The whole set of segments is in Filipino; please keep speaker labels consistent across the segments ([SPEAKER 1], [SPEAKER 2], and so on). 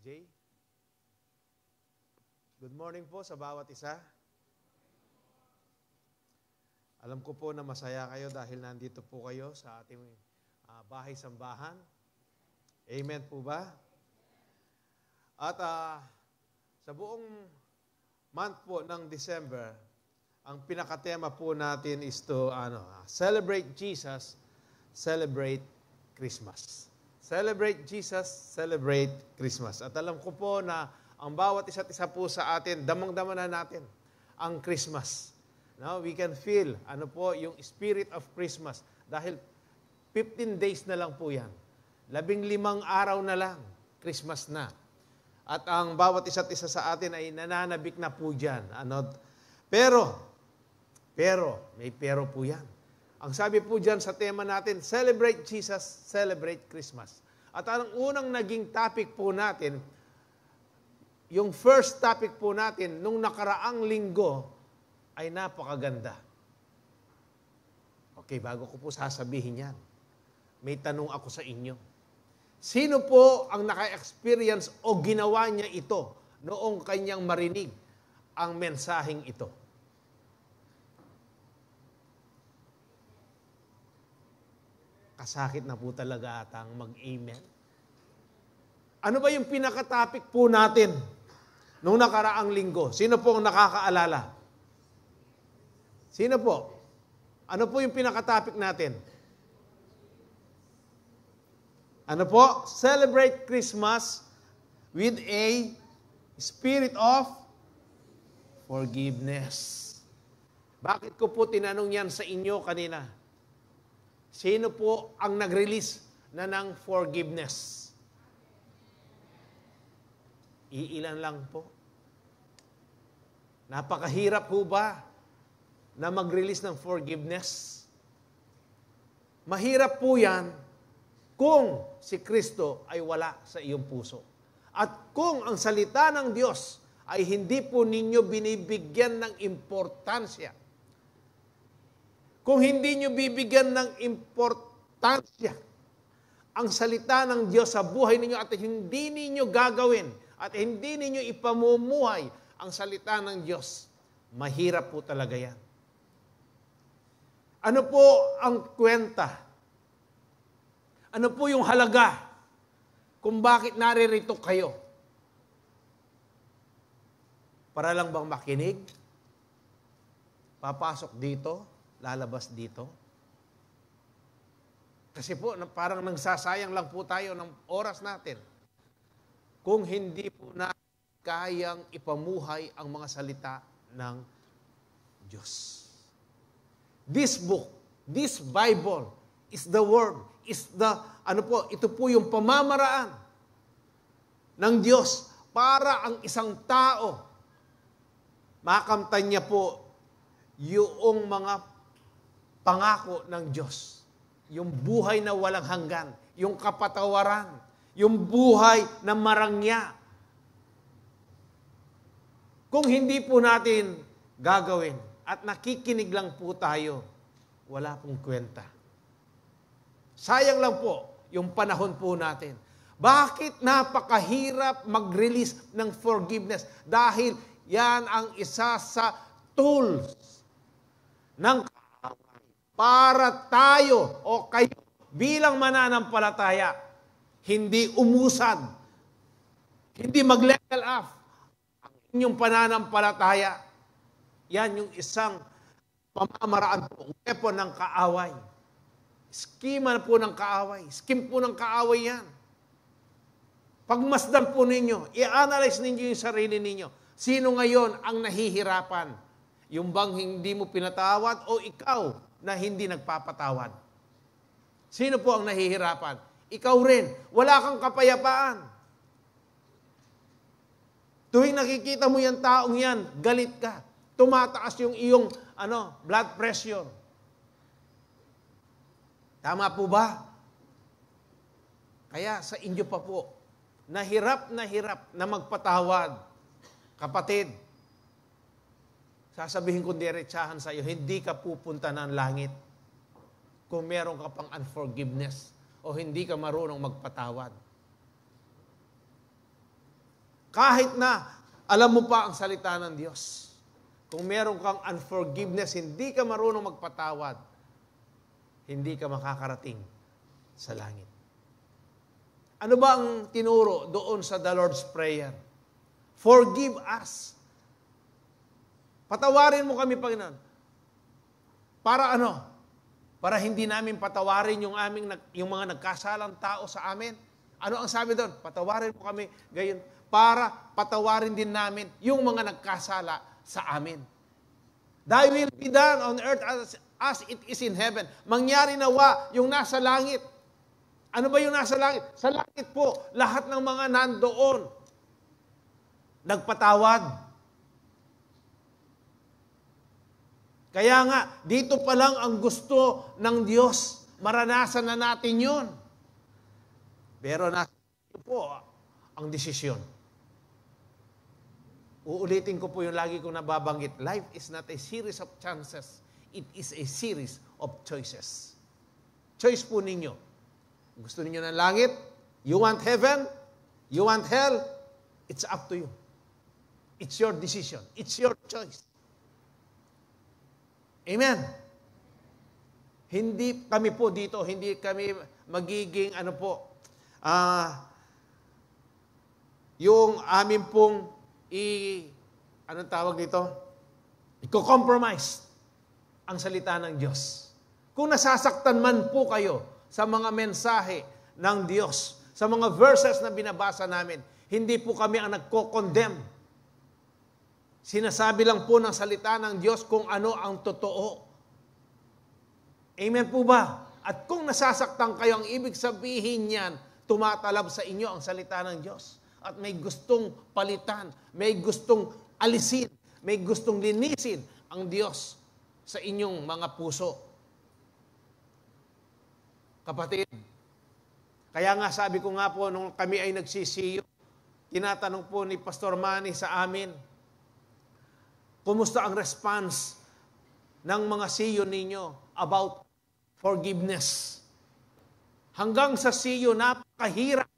[SPEAKER 1] Jay. Good morning po sa bawat isa. Alam ko po na masaya kayo dahil nandito po kayo sa ating bahay-sambahan. Amen po ba? At sa buong month po ng December, ang pinakatema po natin is to celebrate Jesus, celebrate Christmas. Celebrate Jesus, celebrate Christmas. At alam ko po na ang bawat isa't isa po sa atin, damang-dama na natin ang Christmas. Now, we can feel yung spirit of Christmas dahil 15 days na lang po yan. 15 araw na lang, Christmas na. At ang bawat isa't isa sa atin ay nananabik na po dyan. Pero, may pero po yan. Ang sabi po dyan sa tema natin, celebrate Jesus, celebrate Christmas. At ang unang naging topic po natin, yung first topic po natin, nung nakaraang linggo, ay napakaganda. Okay, bago ko po sasabihin yan, may tanong ako sa inyo. Sino po ang naka-experience o ginawa niya ito noong kanyang marinig ang mensaheng ito? Kasakit na po talaga atang mag-amen. Ano ba yung pinaka-topic po natin nung nakaraang linggo? Sino po ang nakakaalala? Sino po? Ano po yung pinaka-topic natin? Ano po? Celebrate Christmas with a spirit of forgiveness. Bakit ko po tinanong yan sa inyo kanina? Sino po ang nag-release na ng forgiveness? Iilan lang po. Napakahirap po ba na mag-release ng forgiveness? Mahirap po yan kung si Kristo ay wala sa iyong puso. At kung ang salita ng Diyos ay hindi po ninyo binibigyan ng importansya. Kung hindi nyo bibigyan ng importansya ang salita ng Diyos sa buhay ninyo at hindi ninyo gagawin at hindi ninyo ipamumuhay ang salita ng Diyos, mahirap po talaga yan. Ano po ang kwenta? Ano po yung halaga kung bakit naririto kayo? Para lang bang makinig? Papasok dito? Lalabas dito? Kasi po, parang nagsasayang lang po tayo ng oras natin kung hindi po na kayang ipamuhay ang mga salita ng Diyos. This book, this Bible, is the Word, ito po yung pamamaraan ng Diyos para ang isang tao makamtan niya po yung mga pangako ng Diyos. Yung buhay na walang hanggan, yung kapatawaran, yung buhay na marangya. Kung hindi po natin gagawin at nakikinig lang po tayo, wala pong kwenta. Sayang lang po yung panahon po natin. Bakit napakahirap mag-release ng forgiveness? Dahil yan ang isa sa tools ng para tayo o kayo bilang mananampalataya, hindi umusad, hindi mag-level off ang inyong pananampalataya. Yan yung isang pamamaraan po, weapon ng kaaway. Scheme po ng kaaway yan. Pagmasdan po ninyo, i-analyze ninyo yung sarili ninyo. Sino ngayon ang nahihirapan? Yung bang hindi mo pinatawad o ikaw na hindi nagpapatawad? Sino po ang nahihirapan? Ikaw rin. Wala kang kapayapaan. Tuwing nakikita mo yung taong yan, galit ka. Tumataas yung iyong blood pressure. Tama po ba? Kaya sa inyo pa po, nahirap na magpatawad. Kapatid, sasabihin ko diretsahan sa iyo, hindi ka pupunta ng langit kung meron ka pang unforgiveness o hindi ka marunong magpatawad. Kahit na alam mo pa ang salita ng Diyos. Kung meron kang unforgiveness, hindi ka marunong magpatawad, hindi ka makakarating sa langit. Ano ba ang tinuro doon sa the Lord's Prayer? Forgive us. Patawarin mo kami, Panginoon. Para ano? Para hindi namin patawarin yung mga nagkasalang tao sa amin. Ano ang sabi doon? Patawarin mo kami gayon para patawarin din namin yung mga nagkasala sa amin. Thy will be done on earth as it is in heaven. Mangyari nawa yung nasa langit. Ano ba yung nasa langit? Sa langit po, lahat ng mga nandoon, nagpatawad. Kaya nga, dito pa lang ang gusto ng Diyos. Maranasan na natin yun. Pero nasa po ang desisyon. Uulitin ko po yung lagi kong nababanggit. Life is not a series of chances. It is a series of choices. Choice po ninyo. Gusto ninyo ng langit? You want heaven? You want hell? It's up to you. It's your decision. It's your choice. Amen. Hindi kami po dito, hindi kami magiging yung amin pong anong tawag dito? I-compromise ang salita ng Diyos. Kung nasasaktan man po kayo sa mga mensahe ng Diyos, sa mga verses na binabasa namin, hindi po kami ang nagko-condemn. Sinasabi lang po ng salita ng Diyos kung ano ang totoo. Amen po ba? At kung nasasaktan kayo, ang ibig sabihin niyan, tumatalab sa inyo ang salita ng Diyos. At may gustong palitan, may gustong alisin, may gustong linisin ang Diyos sa inyong mga puso. Kapatid, kaya nga sabi ko nga po, nung kami ay nagsisiyo, tinatanong po ni Pastor Manny sa amin, kumusta ang response ng mga siyo ninyo about forgiveness? Hanggang sa siyo, napakahirap.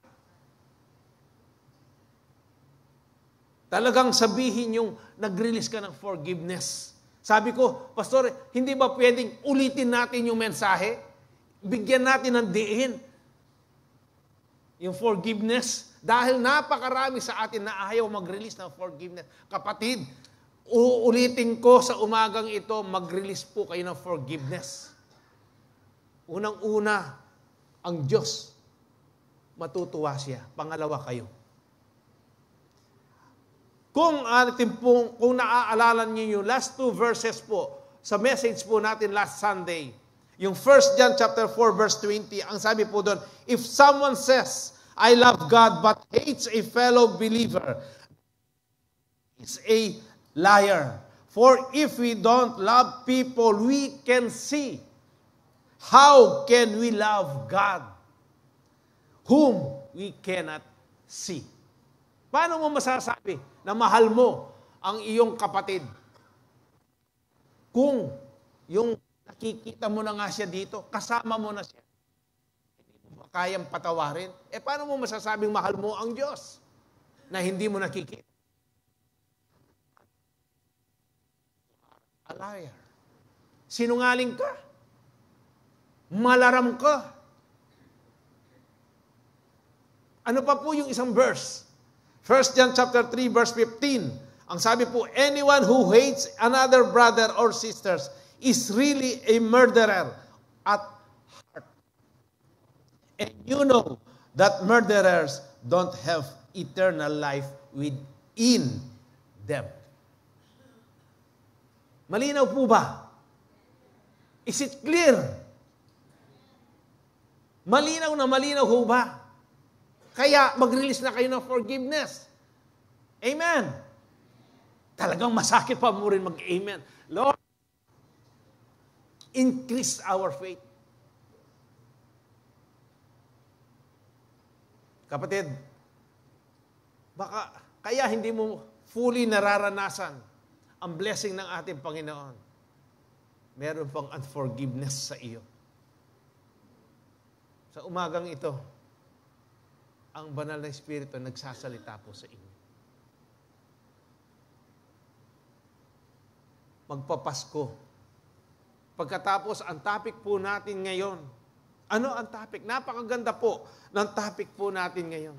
[SPEAKER 1] Talagang sabihin yung nag-release ka ng forgiveness. Sabi ko, Pastor, hindi ba pwedeng ulitin natin yung mensahe? Bigyan natin ng diin yung forgiveness. Dahil napakarami sa atin na ayaw mag-release ng forgiveness. Kapatid, uulitin ko sa umagang ito, mag-release po kayo ng forgiveness. Unang-una, ang Diyos, matutuwa siya. Pangalawa kayo. Kung naaalala niyo yung last two verses po, sa message po natin last Sunday, yung 1 John chapter 4 verse 20, ang sabi po doon, if someone says, I love God but hates a fellow believer, is a liar. For if we don't love people we can see, how can we love God whom we cannot see? Paano mo masasabi na mahal mo ang iyong kapatid kung yung nakikita mo na nga siya dito, kasama mo na siya, hindi mo kayang patawarin? Paano mo masasabing mahal mo ang Diyos na hindi mo nakikita? A liar. Sinungaling ka. Malaram ka. Ano pa po yung isang verse? 1 John chapter 3 verse 15. Ang sabi po, anyone who hates another brother or sisters is really a murderer at heart. And you know that murderers don't have eternal life within them. Malinaw po ba? Is it clear? Malinaw na malinaw ho ba? Kaya mag-release na kayo ng forgiveness. Amen. Talagang masakit pa mo rin mag-amen. Lord, increase our faith. Kapatid, baka kaya hindi mo fully nararanasan ang blessing ng ating Panginoon. Meron pang unforgiveness sa iyo. Sa umagang ito, ang banal na Espiritu nagsasalita po sa inyo. magpapasko. Pagkatapos, ang topic po natin ngayon, ano ang topic? Napakaganda po ng topic po natin ngayon.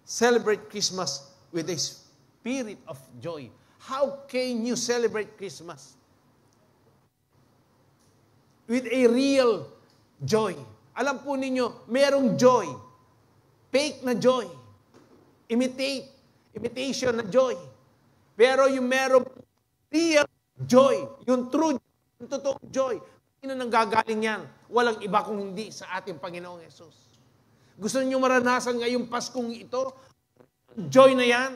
[SPEAKER 1] Celebrate Christmas with a spirit of joy. How can you celebrate Christmas? With a real joy. Alam po ninyo, merong joy. Fake na joy. Imitation na joy. Pero yung merong real joy, yung true, yung totoong joy, sino nang gagaling yan? Walang iba kung hindi sa ating Panginoong Yesus. Gusto niyo maranasan ngayong Paskong ito? Joy na yan?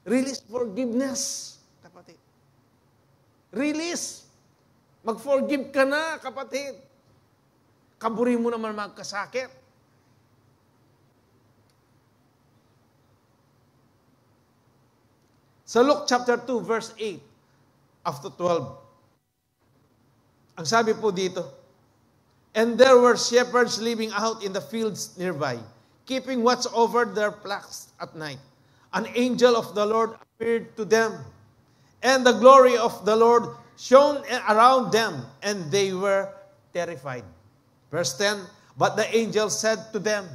[SPEAKER 1] Release forgiveness, kapatid. Release. Mag-forgive ka na, kapatid. Kaburi mo naman magkasakit. Sa Luke chapter 2, verse 8, up to 12, ang sabi po dito, and there were shepherds living out in the fields nearby, keeping watch over their flocks at night. An angel of the Lord appeared to them, and the glory of the Lord shone around them, and they were terrified. Verse 10, but the angel said to them,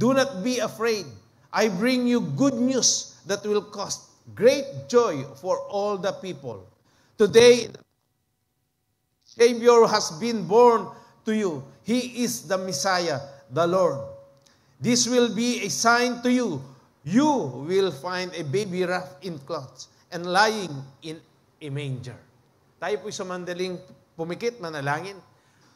[SPEAKER 1] do not be afraid. I bring you good news that will cause great joy for all the people. Today, Savior has been born to you. He is the Messiah, the Lord. This will be a sign to you. You will find a baby wrapped in cloths and lying in a manger. Tayo po'y sa mandaling pumikit, manalangin.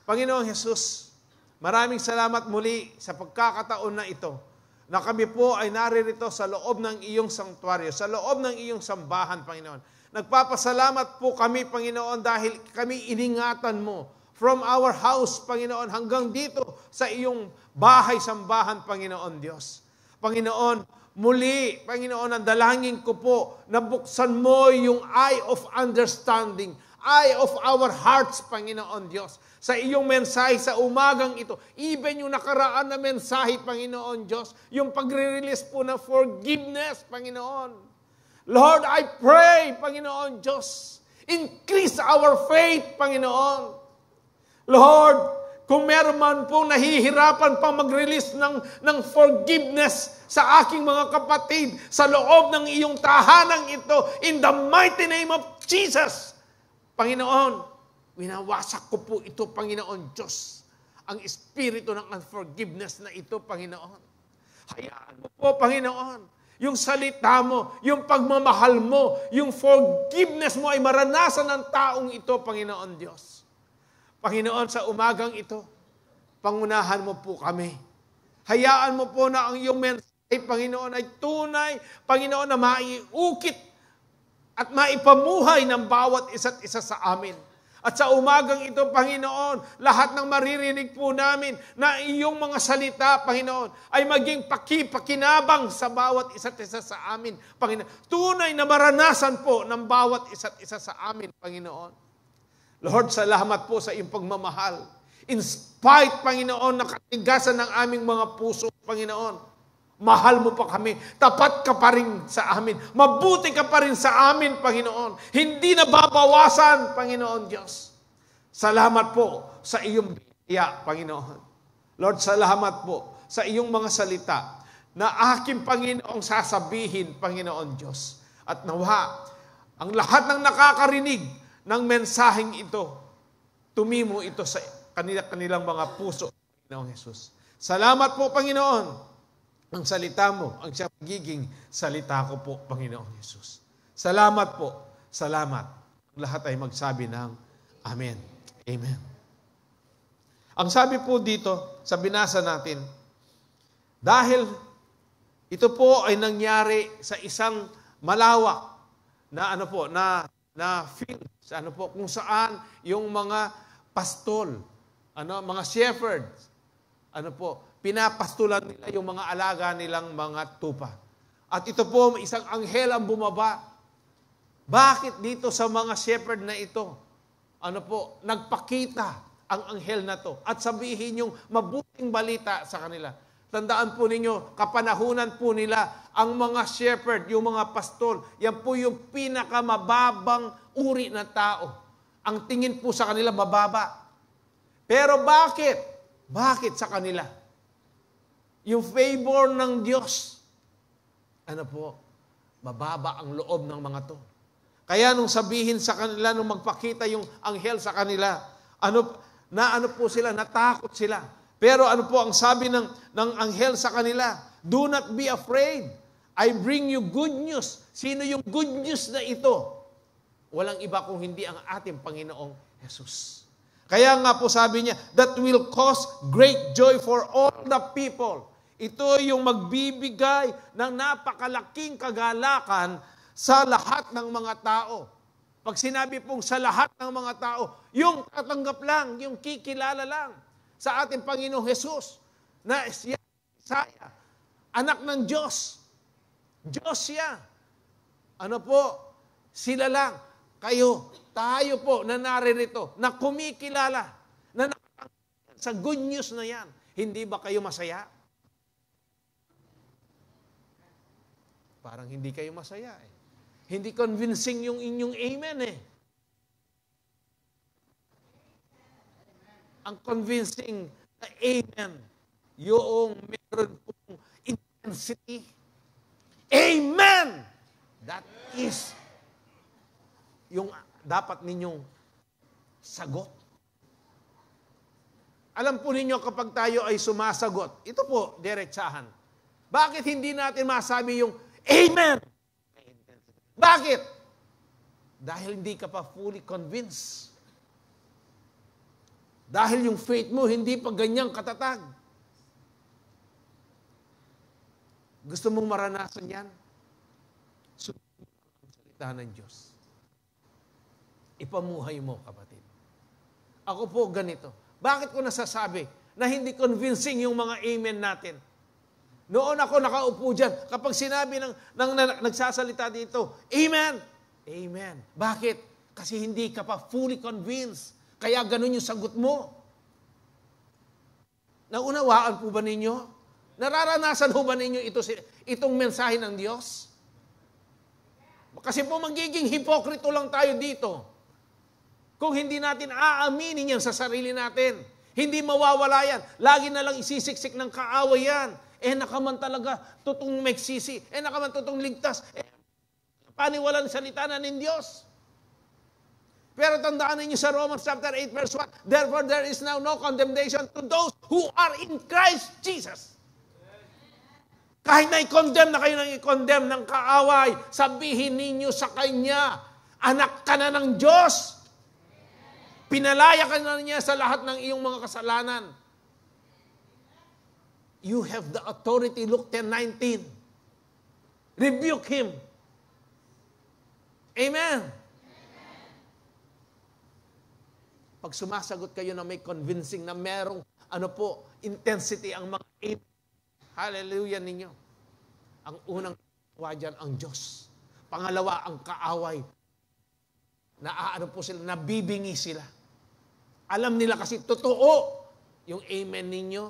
[SPEAKER 1] Panginoong Jesus, maraming salamat muli sa pagkakataon na ito, na kami po ay naririto sa loob ng iyong sanktuaryo, sa loob ng iyong sambahan, Panginoon. Nagpapasalamat po kami, Panginoon, dahil kami iningatan mo from our house, Panginoon, hanggang dito sa iyong bahay-sambahan, Panginoon Diyos. Panginoon, muli, Panginoon, ang dalangin ko po na buksan mo yung eye of understanding, eye of our hearts, Panginoon Diyos, sa iyong mensahe sa umagang ito. Even yung nakaraan na mensahe, Panginoon Diyos, yung pagre-release po ng forgiveness, Panginoon. Lord, I pray, Panginoon Diyos, increase our faith, Panginoon. Lord, kung meron man pong nahihirapan pang mag-release ng forgiveness sa aking mga kapatid sa loob ng iyong tahanang ito, in the mighty name of Jesus, Panginoon, winawasak ko po ito, Panginoon Diyos, ang espiritu ng unforgiveness na ito, Panginoon. Hayaan mo po, Panginoon, yung salita mo, yung pagmamahal mo, yung forgiveness mo ay maranasan ng taong ito, Panginoon Diyos. Panginoon, sa umagang ito, pangunahan mo po kami. Hayaan mo po na ang iyong mensahe, Panginoon, ay tunay, Panginoon, na maiukit at maipamuhay ng bawat isa't isa sa amin. At sa umagang ito, Panginoon, lahat ng maririnig po namin na iyong mga salita, Panginoon, ay maging pakinabang sa bawat isa't isa sa amin, Panginoon. Tunay na maranasan po ng bawat isa't isa sa amin, Panginoon. Lord, salamat po sa iyong pagmamahal. In spite, Panginoon, ng katigasan ng aming mga puso, Panginoon, mahal mo pa kami. Tapat ka pa rin sa amin. Mabuti ka pa rin sa amin, Panginoon. Hindi na babawasan, Panginoon Diyos. Salamat po sa iyong biyaya, Panginoon. Lord, salamat po sa iyong mga salita na aking Panginoong sasabihin, Panginoon Diyos. At nawa, ang lahat ng nakakarinig ng mensaheng ito, tumimo ito sa kanilang mga puso, Panginoong Jesus. Salamat po, Panginoon. Ang salita mo, ang siya magiging salita ko po, Panginoong Yesus. Salamat po. Salamat. Lahat ay magsabi ng Amen. Amen. Ang sabi po dito, sa binasa natin, dahil ito po ay nangyari sa isang malawak na field, kung saan yung mga pastol, mga shepherds, pinapastulan nila yung mga alaga nilang mga tupa. At ito po, isang anghel ang bumaba. Bakit dito sa mga shepherd na ito, nagpakita ang anghel na to at sabihin yung mabuting balita sa kanila. Tandaan po ninyo, kapanahunan po nila ang mga shepherd, yung mga pastol, yan po yung pinakamababang uri ng tao. Ang tingin po sa kanila mababa. Pero bakit? Bakit sa kanila? Yung favor ng Diyos, mababa ang loob ng mga to. Kaya nung sabihin sa kanila, nung magpakita yung anghel sa kanila, natakot sila. Pero ano po ang sabi ng anghel sa kanila? Do not be afraid. I bring you good news. Sino yung good news na ito? Walang iba kung hindi ang ating Panginoong Jesus. Kaya nga po sabi niya, that will cause great joy for all the people. Ito yung magbibigay ng napakalaking kagalakan sa lahat ng mga tao. Pag sinabi pong sa lahat ng mga tao, yung tatanggap lang, yung kikilala lang sa ating Panginoong Jesus na siya, Isaya, anak ng Diyos. Diyos siya. Sila lang. Kayo, tayo po na naririto, na kumikilala, na sa good news na yan. Hindi ba kayo masaya? Parang hindi kayo masaya eh. Hindi convincing yung inyong amen eh. Ang convincing na amen, yung meron pong intensity. Amen! That is yung dapat ninyong sagot. Alam po ninyo kapag tayo ay sumasagot, ito po, diretsahan. Bakit hindi natin masabi yung amen? Bakit? Dahil hindi ka pa fully convinced. Dahil yung faith mo hindi pa ganyang katatag. Gusto mong maranasan yan? Sundin ang salita ng Diyos. Ipamuhay mo, kapatid. Ako po ganito. Bakit ko nasasabi na hindi convincing yung mga amen natin? Noon ako nakaupo dyan, kapag sinabi ng nagsasalita dito, amen! Amen. Bakit? Kasi hindi ka pa fully convinced. Kaya ganun yung sagot mo. Naunawaan po ba ninyo? Nararanasan po ba ninyo itong mensahe ng Diyos? Kasi po magiging hipokrito lang tayo dito. Kung hindi natin aaminin yan sa sarili natin, hindi mawawala yan. Lagi na lang isisiksik ng kaaway yan. Nakaman talaga tutong magsisi. Nakaman tutong ligtas. Paniwalang salita na ng Diyos. Pero tandaan ninyo sa Romans chapter 8 verse 1, therefore there is now no condemnation to those who are in Christ Jesus. Kahit na i-condemn na kayo ng i-condemn ng kaaway, sabihin ninyo sa Kanya, anak ka na ng Diyos. Pinalaya ka na niya sa lahat ng iyong mga kasalanan. You have the authority, Luke 10:19. Rebuke him. Amen. Pag sumasagot kayo na may convincing na merong intensity ang mga amen. Hallelujah ninyo. Ang unang dyan ang Diyos. Pangalawa, ang kaaway. Nabibingi sila. Alam nila kasi totoo yung amen ninyo.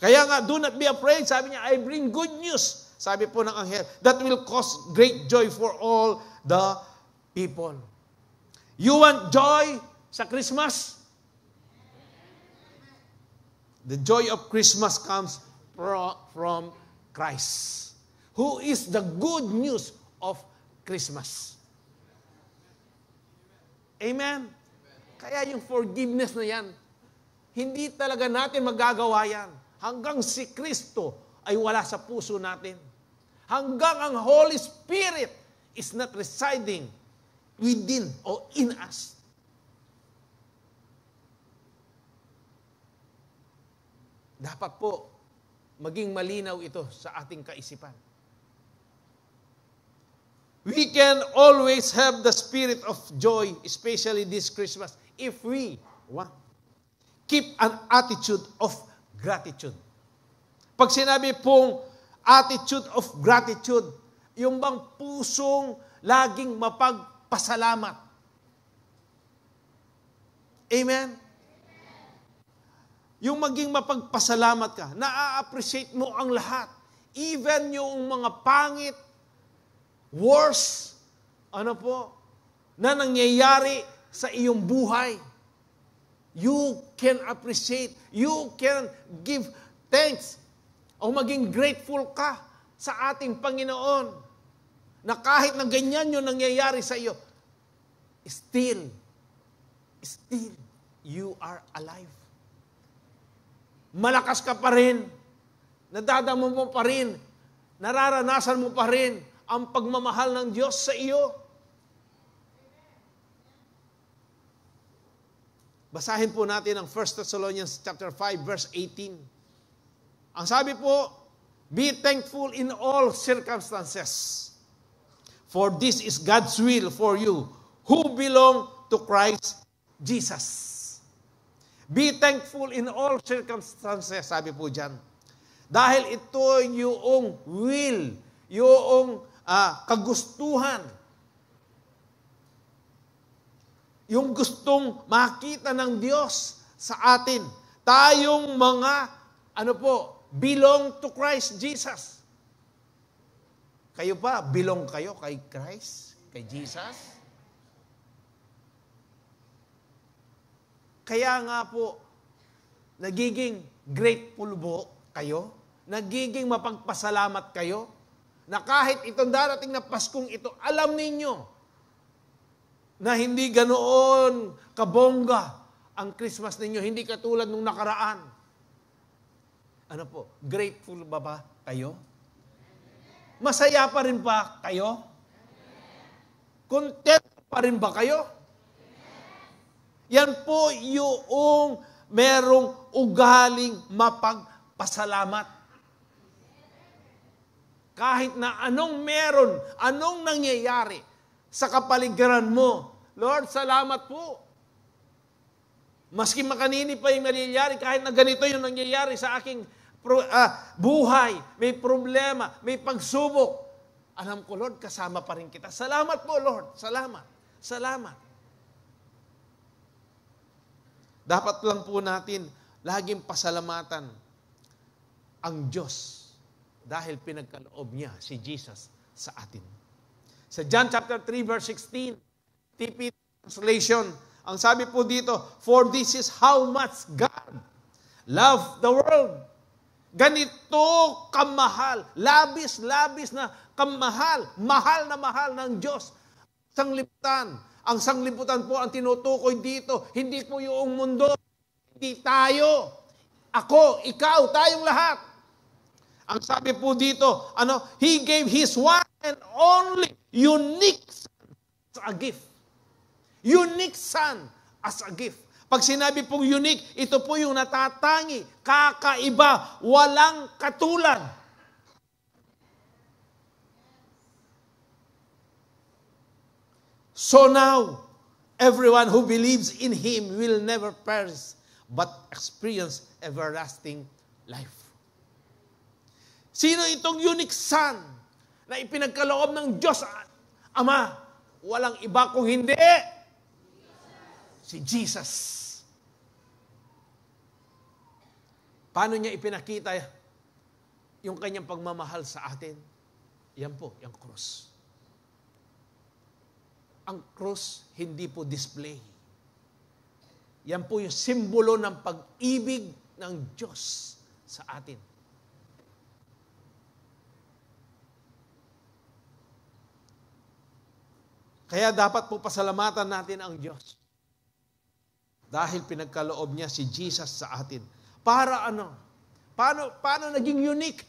[SPEAKER 1] Kaya nga, do not be afraid. Sabi niya, I bring good news. Sabi po ng anghel, that will cause great joy for all the people. You want joy sa Christmas? The joy of Christmas comes from Christ, who is the good news of Christmas. Amen? Kaya yung forgiveness na yan, hindi talaga natin magagawa yan. Hanggang si Kristo ay wala sa puso natin. Hanggang ang Holy Spirit is not residing within or in us. Dapat po, maging malinaw ito sa ating kaisipan. We can always have the spirit of joy, especially this Christmas, if we keep an attitude of gratitude. Pag sinabi pong attitude of gratitude, yung bang pusong laging mapagpasalamat. Amen? Yung maging mapagpasalamat ka, na-appreciate mo ang lahat. Even yung mga pangit, worse, na nangyayari sa iyong buhay. You can appreciate, you can give thanks, o maging grateful ka sa ating Panginoon, na kahit na ganyan yung nangyayari sa iyo, still, you are alive. Malakas ka pa rin, nadadamo mo pa rin, nararanasan mo pa rin ang pagmamahal ng Diyos sa iyo. Basahin po natin ang 1 Thessalonians chapter 5 verse 18. Ang sabi po, be thankful in all circumstances, for this is God's will for you who belong to Christ Jesus. Be thankful in all circumstances, sabi po dyan. Dahil ito yung will, yung kagustuhan, yung gustong makita ng Diyos sa atin. Tayong mga, belong to Christ Jesus. Kayo pa, belong kayo kay Christ, kay Jesus? Kaya nga po, nagiging grateful po kayo, nagiging mapagpasalamat kayo, na kahit itong darating na Paskong ito, alam ninyo na hindi ganoon kabongga ang Christmas ninyo, hindi katulad nung nakaraan. Grateful ba kayo? Masaya pa rin ba kayo? Content pa rin ba kayo? Yan po yung merong ugaling mapagpasalamat. Kahit na anong meron, anong nangyayari sa kapaligiran mo, Lord, salamat po. Maski makanini pa yung nangyayari, kahit na ganito yung nangyayari sa aking buhay, may problema, may pagsubok. Alam ko, Lord, kasama pa rin kita. Salamat po, Lord. Salamat. Salamat. Dapat lang po natin laging pasalamatan ang Diyos dahil pinagkaloob niya si Jesus sa atin. Sa John chapter 3 verse 16, TP translation, ang sabi po dito, for this is how much God loved the world. Ganito kamahal, labis na kamahal, mahal na mahal ng Diyos. Sanglibutan. Ang sanglibutan po ang tinutukoy dito, hindi po yung mundo, hindi tayo. Ako, ikaw, tayong lahat. Ang sabi po dito, He gave His one and only unique Son as a gift. Unique Son as a gift. Pag sinabi pong unique, ito po yung natatangi, kakaiba, walang katulad. So now, everyone who believes in Him will never perish, but experience everlasting life. Sino itong unique Son na ipinagkaloob ng Diyos Ama? Walang iba kung hindi si Jesus. Paano niya ipinakita yung kanyang pagmamahal sa atin? Yan po, yung cross. Ang cross, hindi po display. Yan po yung simbolo ng pag-ibig ng Diyos sa atin. Kaya dapat po pasalamatan natin ang Diyos. Dahil pinagkaloob niya si Jesus sa atin. Para Paano naging unique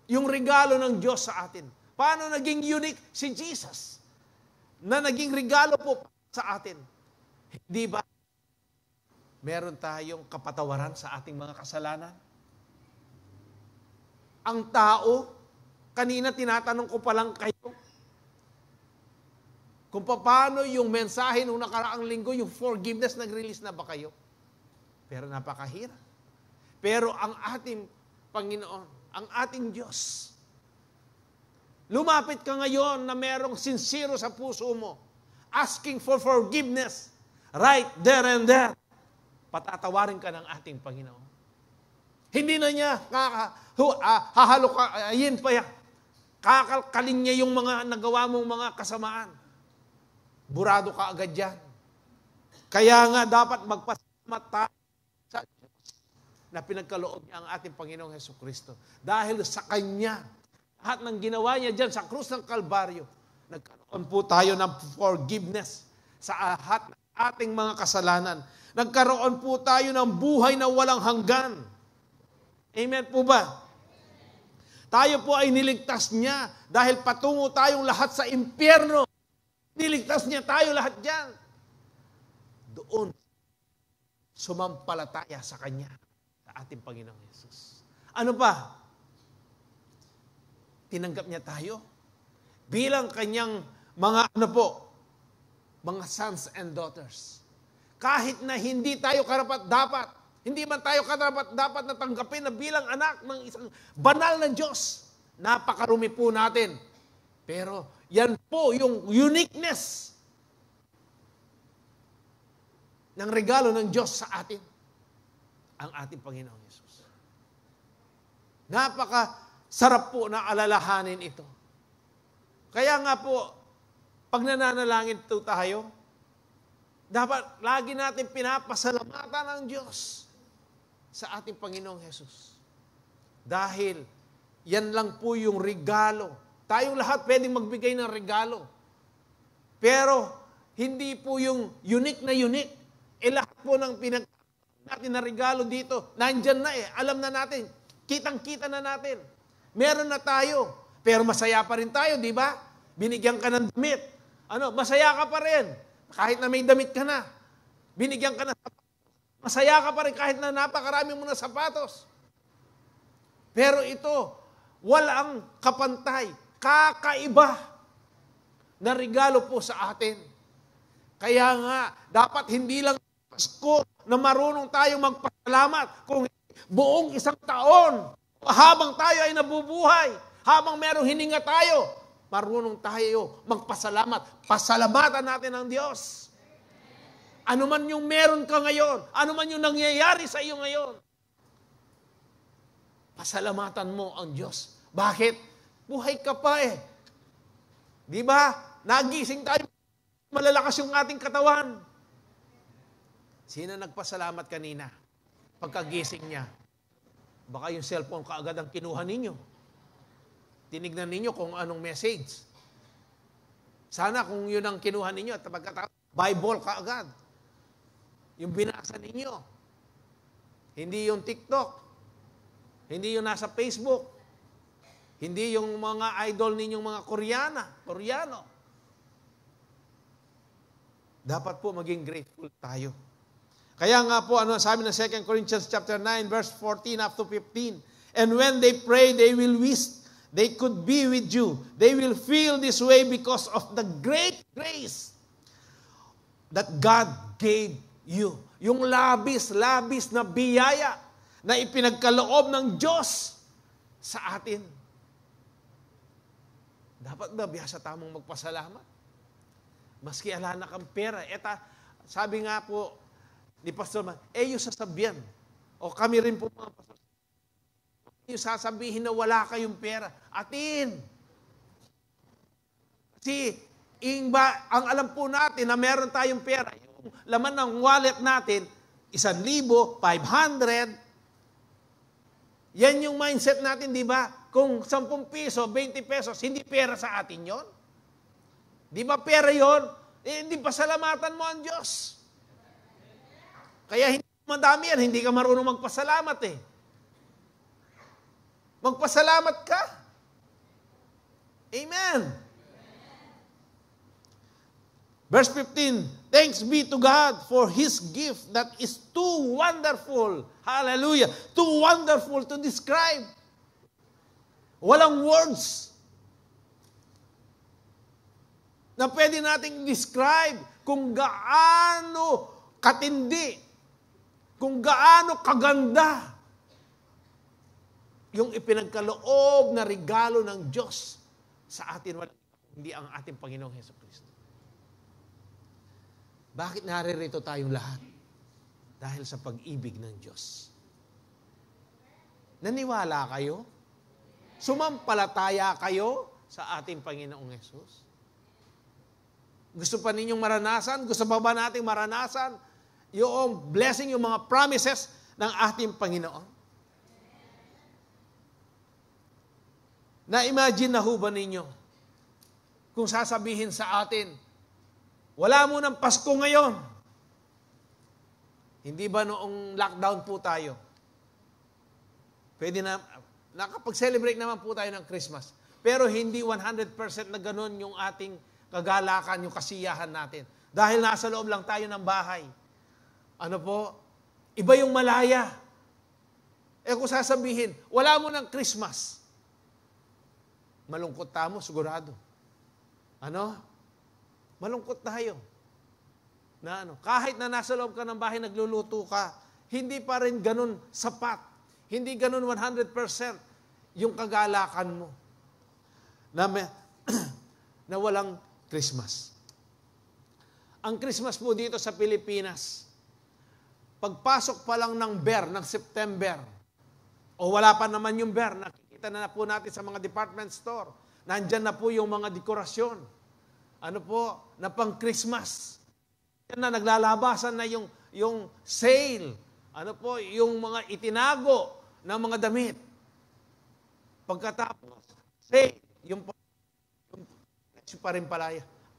[SPEAKER 1] yung regalo ng Diyos sa atin? Paano naging unique si Jesus na naging regalo po sa atin? Di ba? Meron tayong kapatawaran sa ating mga kasalanan. Ang tao, kanina tinatanong ko pa lang kayo, kung paano yung mensahe nung nakaraang linggo, yung forgiveness, nag-release na ba kayo? Pero napakahirap. Pero ang ating Panginoon, ang ating Diyos, lumapit ka ngayon na merong sincero sa puso mo, asking for forgiveness, right there and there. patatawarin ka ng ating Panginoon. Hindi na niya hahalukayin pa yan. Kakalkalin niya yung mga nagawa mong mga kasamaan. Burado ka agad yan. Kaya nga dapat magpasalamat tayo sa Diyos na pinagkaloob niya ang ating Panginoong Hesukristo. Dahil sa Kanya, lahat ng ginawa niya dyan sa krus ng Kalbaryo, nagkaroon po tayo ng forgiveness sa lahat ng ating mga kasalanan. Nagkaroon po tayo ng buhay na walang hanggan. Amen po ba? Tayo po ay niligtas niya dahil patungo tayong lahat sa impyerno. Niligtas niya tayo lahat dyan. Doon, sumampalataya sa Kanya, sa ating Panginoong Yesus. Ano pa? Tinanggap niya tayo bilang Kanyang mga mga sons and daughters. Kahit na hindi tayo karapat-dapat, hindi man tayo karapat-dapat na tanggapin na bilang anak ng isang banal na Diyos. Napakarumi po natin. Pero yan po yung uniqueness ng regalo ng Diyos sa atin, ang ating Panginoong Yesus. Napakasarap po na alalahanin ito. Kaya nga po, pag nananalangin ito tayo, dapat lagi natin pinapasalamatan ang Diyos sa ating Panginoong Yesus. Dahil yan lang po yung regalo. Tayong lahat pwedeng magbigay ng regalo. Pero hindi po yung unique na unique. Lahat po ng natin na regalo dito, nandyan na alam na natin, kitang-kita na natin. Meron na tayo, pero masaya pa rin tayo, di ba? Binigyan ka ng damit. Masaya ka pa rin, kahit na may damit ka na. Binigyan ka na sapatos. Masaya ka pa rin kahit na napakarami mo na sapatos. Pero ito, walang kapantay, kakaiba na regalo po sa atin. Kaya nga, dapat hindi lang Pasko na marunong tayong magpasalamat kung buong isang taon, habang tayo ay nabubuhay, habang merong hininga tayo, marunong tayo magpasalamat. Pasalamatan natin ang Diyos. Ano man yung meron ka ngayon, ano man yung nangyayari sa iyo ngayon, pasalamatan mo ang Diyos. Bakit? Buhay ka pa Di ba? Nagising tayo, malalakas yung ating katawan. Sino nagpasalamat kanina? Pagkagising niya. Baka yung cellphone kaagad ang kinuha ninyo. Tinignan ninyo kung anong message. Sana kung yun ang kinuha ninyo at pagkatapos, Bible kaagad. Yung binasa ninyo. Hindi yung TikTok. Hindi yung nasa Facebook. Hindi yung mga idol ninyong mga Koreano. Dapat po maging grateful tayo. Kaya nga po, sabi ng 2 Corinthians chapter 9, verse 14 up to 15, and when they pray, they will wish they could be with you. They will feel this way because of the great grace that God gave you. Yung labis na biyaya na ipinagkaloob ng Diyos sa atin. Dapat ba biyasa tamang magpasalamat? Maski ala na kang pera. Sabi nga po ni Pastor Man, yung sasabihan. O kami rin po mga pastor. Yung sasabihin na wala kayong pera. Atin. Kasi, ang alam po natin na meron tayong pera, yung laman ng wallet natin, 1,000, 500. Yan yung mindset natin, di ba? Kung 10 piso, 20 pesos, hindi pera sa atin yon. Di ba pera yon? Hindi pasalamatan mo ang Diyos. Kaya hindi madami yan, hindi ka marunong magpasalamat Magpasalamat ka. Amen. Verse 15, thanks be to God for His gift that is too wonderful. Hallelujah. Too wonderful to describe. Walang words na pwede nating describe kung gaano katindi, kung gaano kaganda yung ipinagkaloob na regalo ng Diyos sa atin, hindi ang ating Panginoong Hesukristo. Bakit naririto tayong lahat? Dahil sa pag-ibig ng Diyos. Naniwala kayo? Sumampalataya kayo sa ating Panginoong Hesus? Gusto pa ninyong maranasan? Gusto pa ba nating maranasan yung blessing, yung mga promises ng ating Panginoon? Na-imagine na ho ba ninyo kung sasabihin sa atin, wala mo ng Pasko ngayon? Hindi ba noong lockdown po tayo? Pwede na, nakapag-celebrate naman po tayo ng Christmas. Pero hindi 100% na ganun yung ating kagalakan, yung kasiyahan natin. Dahil nasa loob lang tayo ng bahay. Ano po? Iba yung malaya. Kung sasabihin, wala mo ng Christmas. Malungkot tamo, sigurado. Ano? Malungkot tayo. Na ano, kahit na nasa loob ka ng bahay, nagluluto ka, hindi pa rin ganun sapat. Hindi ganun 100% yung kagalakan mo. Na walang Christmas. Ang Christmas po dito sa Pilipinas, pagpasok pa lang ng BER, ng September, o wala pa naman yung BER, nakikita na po natin sa mga department store, nandyan na po yung mga dekorasyon, ano po, na pang Christmas. Yan na, naglalabasan na yung sale, ano po, yung mga itinago ng mga damit. Pagkatapos, sale, yung pa rin pala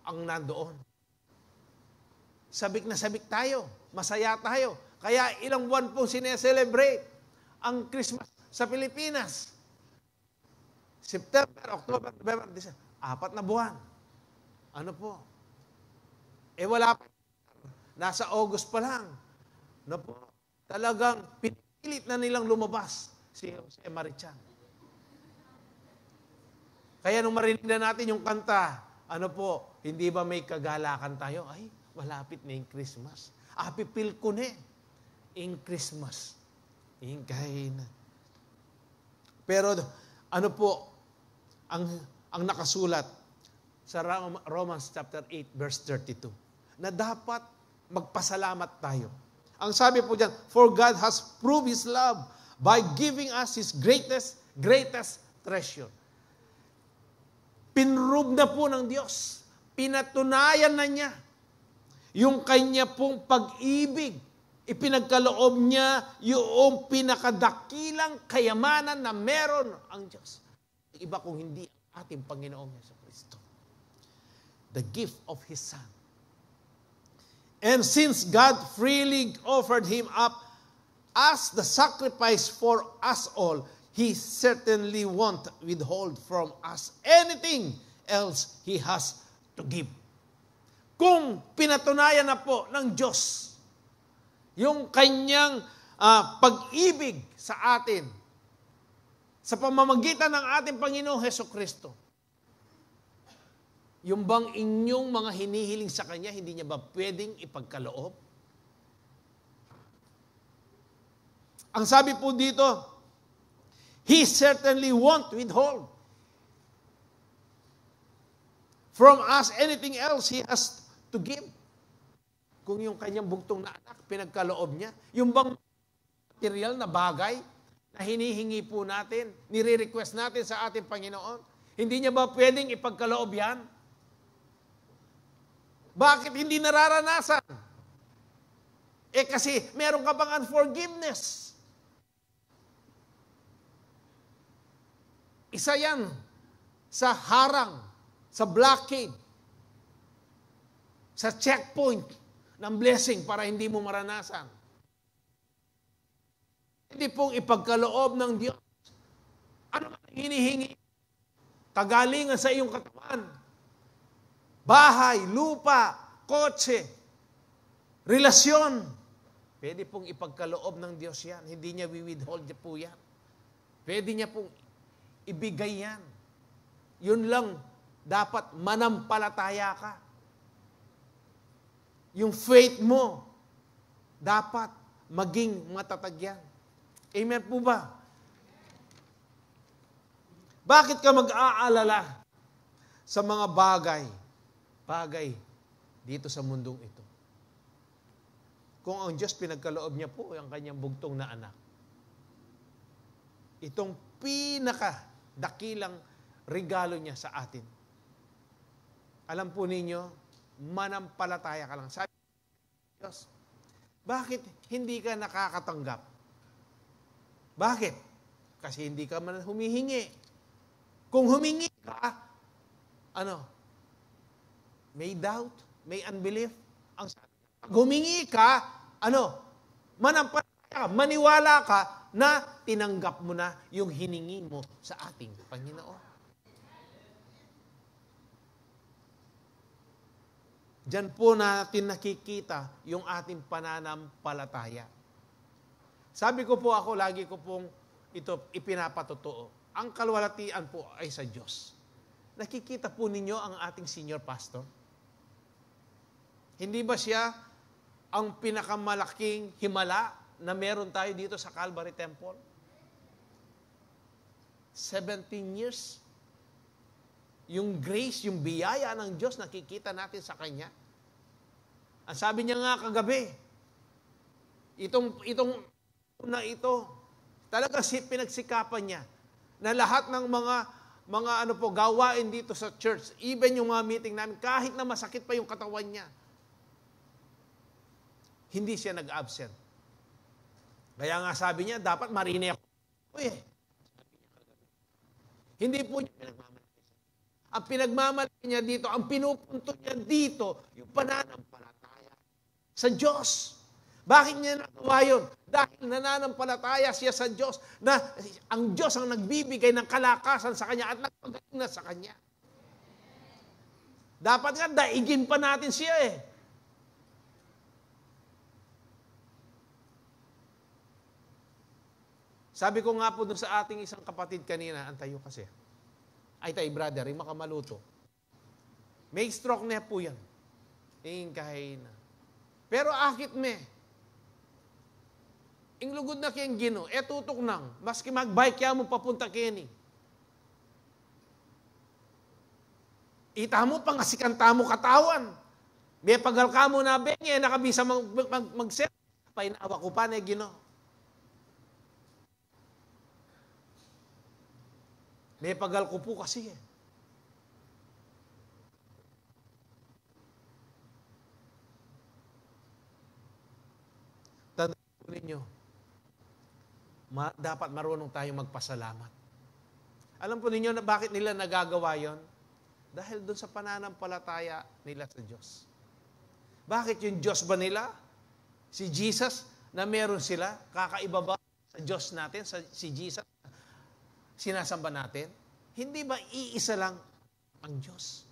[SPEAKER 1] ang nandoon. Sabik na sabik tayo, masaya tayo. Kaya ilang buwan po sineselebrate ang Christmas sa Pilipinas. September, October, November, December. 4 na buwan. Ano po? Wala pa. Nasa August pa lang. Ano po? Talagang pinipilit na nilang lumabas si Jose Marichan. Kaya nung marinig na natin yung kanta, ano po, hindi ba may kagalakan tayo? Ay, malapit na yung Christmas. Pipil ko na in Christmas. Na. Pero ano po, ang nakasulat sa Romans chapter 8, verse 32, na dapat magpasalamat tayo. Ang sabi po dyan, for God has proved His love by giving us His greatest treasure. Pinrove na po ng Diyos. Pinatunayan na niya yung kanya pong pag-ibig. Ipinagkaloob niya yung pinakadakilang kayamanan na meron ang Diyos. Iba kung hindi ang ating Panginoong Jesucristo. The gift of His Son. And since God freely offered Him up as the sacrifice for us all, He certainly won't withhold from us anything else He has to give. Kung pinatunayan na po ng Diyos yung kanyang pag-ibig sa atin sa pamamagitan ng ating Panginoong Hesukristo, yung bang inyong mga hinihiling sa Kanya, hindi niya ba pwedeng ipagkaloob? Ang sabi po dito, He certainly won't withhold from us anything else He has to give. Kung yung kanyang bugtong na anak, pinagkaloob niya, yung bang material na bagay na hinihingi po natin, nire-request natin sa ating Panginoon, hindi niya ba pwedeng ipagkaloob yan? Bakit hindi nararanasan? Kasi meron ka bang unforgiveness? Isa yan sa harang, sa blockade, sa checkpoint ng blessing para hindi mo maranasan. Hindi pong ipagkaloob ng Diyos. Ano ang hinihingi? Kagalingan sa iyong katawan. Bahay, lupa, kotse, relasyon. Pwede pong ipagkaloob ng Diyos yan. Hindi niya withhold po yan. Pwede niya pong ibigay yan. Yun lang, dapat manampalataya ka. Yung faith mo, dapat maging matatag yan. Amen po ba? Bakit ka mag-aalala sa mga bagay dito sa mundong ito? kung ang Diyos pinagkaloob niya po ang kanyang bugtong na anak. Itong pinakadakilang regalo niya sa atin. Alam po ninyo, manampalataya ka lang. Sabi ng Diyos, bakit hindi ka nakakatanggap? Bakit? Kasi hindi ka man humihingi. Kung humingi ka, may doubt, may unbelief. Ang sabi, pag humingi ka, manampalataya ka, maniwala ka na tinanggap mo na yung hiningi mo sa ating Panginoon. Diyan po natin nakikita yung ating pananampalataya. Sabi ko po ako, lagi ko pong ito ipinapatotoo. Ang kalwalatian po ay sa Diyos. Nakikita po ninyo ang ating senior pastor? Hindi ba siya ang pinakamalaking himala na meron tayo dito sa Calvary Temple? 17 years. Yung grace, yung biyaya ng Diyos, nakikita natin sa Kanya. Ang sabi niya nga kagabi, itong na ito, talaga pinagsikapan niya na lahat ng mga gawain dito sa church, even yung mga meeting namin, kahit na masakit pa yung katawan niya, hindi siya nag-absent. Kaya nga sabi niya, dapat marine ako. Hindi po niya pinagmamalaki. Ang pinagmamalaki niya dito, ang pinupunto niya dito, yung pananampalataya sa Diyos. Bakit niya nagawa yun? Dahil nananampalataya siya sa Diyos na ang Diyos ang nagbibigay ng kalakasan sa Kanya at nagpagaling na sa Kanya. Dapat nga, daigin pa natin siya eh. Sabi ko nga po dun sa ating isang kapatid kanina, antayo kasi. Ay tayo, brother, yung makamaluto. May stroke na po yan. Kain na. Pero akit me. Inglugod na kayang gino, tutok nang. Maski magbike kaya mo papunta kini. Ita mo, pangasikanta mo katawan. May pagal ka mo na bengi, nakabisa mag-set. Painawa ko pa na gino. May pagal ko po kasi eh. Tandaan po ninyo, dapat marunong tayong magpasalamat. Alam po ninyo na bakit nila nagagawa yon? Dahil doon sa pananampalataya nila sa Diyos. Bakit yung Diyos ba nila? Si Jesus na meron sila, kakaiba ba sa Diyos natin, si Jesus? Sinasamba natin, hindi ba iisa lang ang Diyos?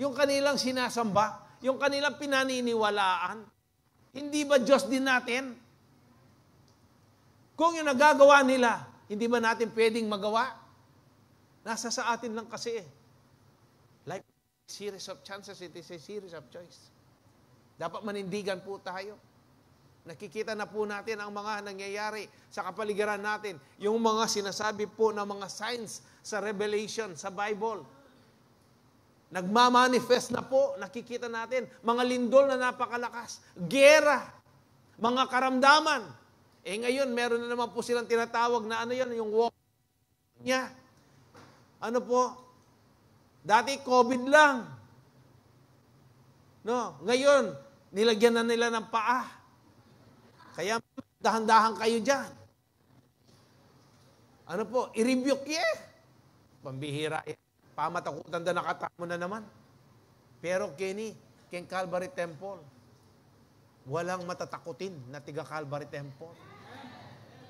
[SPEAKER 1] Yung kanilang sinasamba, yung kanilang pinaniniwalaan, hindi ba Diyos din natin? Kung yung nagagawa nila, hindi ba natin pwedeng magawa? Nasa sa atin lang kasi eh. Like series of chances, it is a series of choice. Dapat manindigan po tayo. Nakikita na po natin ang mga nangyayari sa kapaligiran natin. Yung mga sinasabi po ng mga signs sa Revelation, sa Bible. Nagmamanifest na po, nakikita natin. Mga lindol na napakalakas. Gera. Mga karamdaman. Ngayon, meron na naman po silang tinatawag na yung walk niya. Ano po? Dati COVID lang. No, ngayon, nilagyan na nila ng paa. Kaya dahan-dahan kayo dyan. Ano po? I-rebuke Pambihira. Pamatakutan na nakatamo na naman. Pero King Calvary Temple, walang matatakutin na tiga Calvary Temple.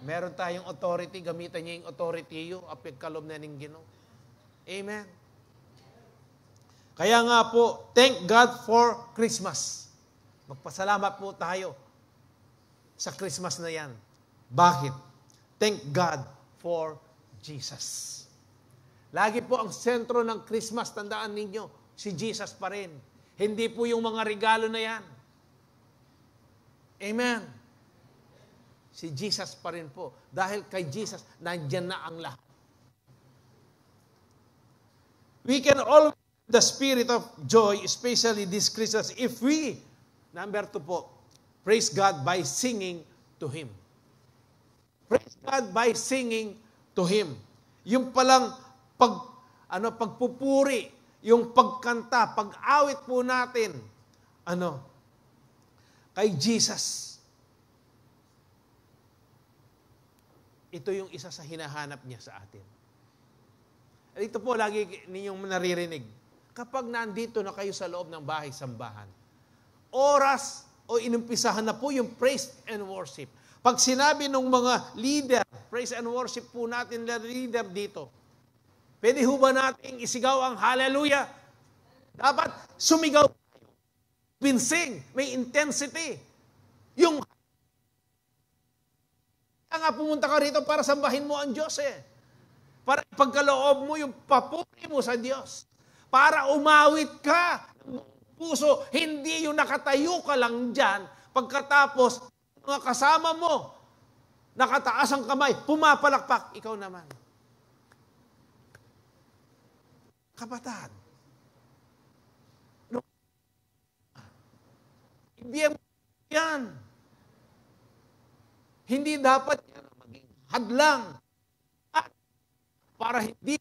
[SPEAKER 1] Meron tayong authority, gamitan niya yung authority yung apigkalob na ng Ginoo. Amen. Kaya nga po, thank God for Christmas. Magpasalamat po tayo sa Christmas na yan. Bakit? Thank God for Jesus. Lagi po ang sentro ng Christmas, tandaan ninyo, si Jesus pa rin. Hindi po yung mga regalo na yan. Amen. Si Jesus pa rin po. Dahil kay Jesus, nandyan na ang lahat. We can all the spirit of joy, especially this Christmas, if we, number 2 po, Praise God by singing to Him. Praise God by singing to Him. Yung palang pagpupuri, yung pagkanta, pag-awit po natin, kay Jesus. Ito yung isa sa hinahanap niya sa atin. Ito po, lagi ninyong naririnig. Kapag nandito na kayo sa loob ng bahay-sambahan, oras o inumpisahan na po yung praise and worship. Pag sinabi ng mga leader, praise and worship po natin na leader dito, pwede ho ba nating isigaw ang hallelujah? Dapat sumigaw, pinsing, may intensity. Nga pumunta ka rito para sambahin mo ang Diyos Para pagkaloob mo yung papuri mo sa Diyos. Para umawit ka ng puso, hindi yung nakatayo ka lang dyan, pagkatapos mga kasama mo, nakataas ang kamay, pumapalakpak, ikaw naman. Kapatid, yan. Hindi dapat yan maging hadlang. At para hindi.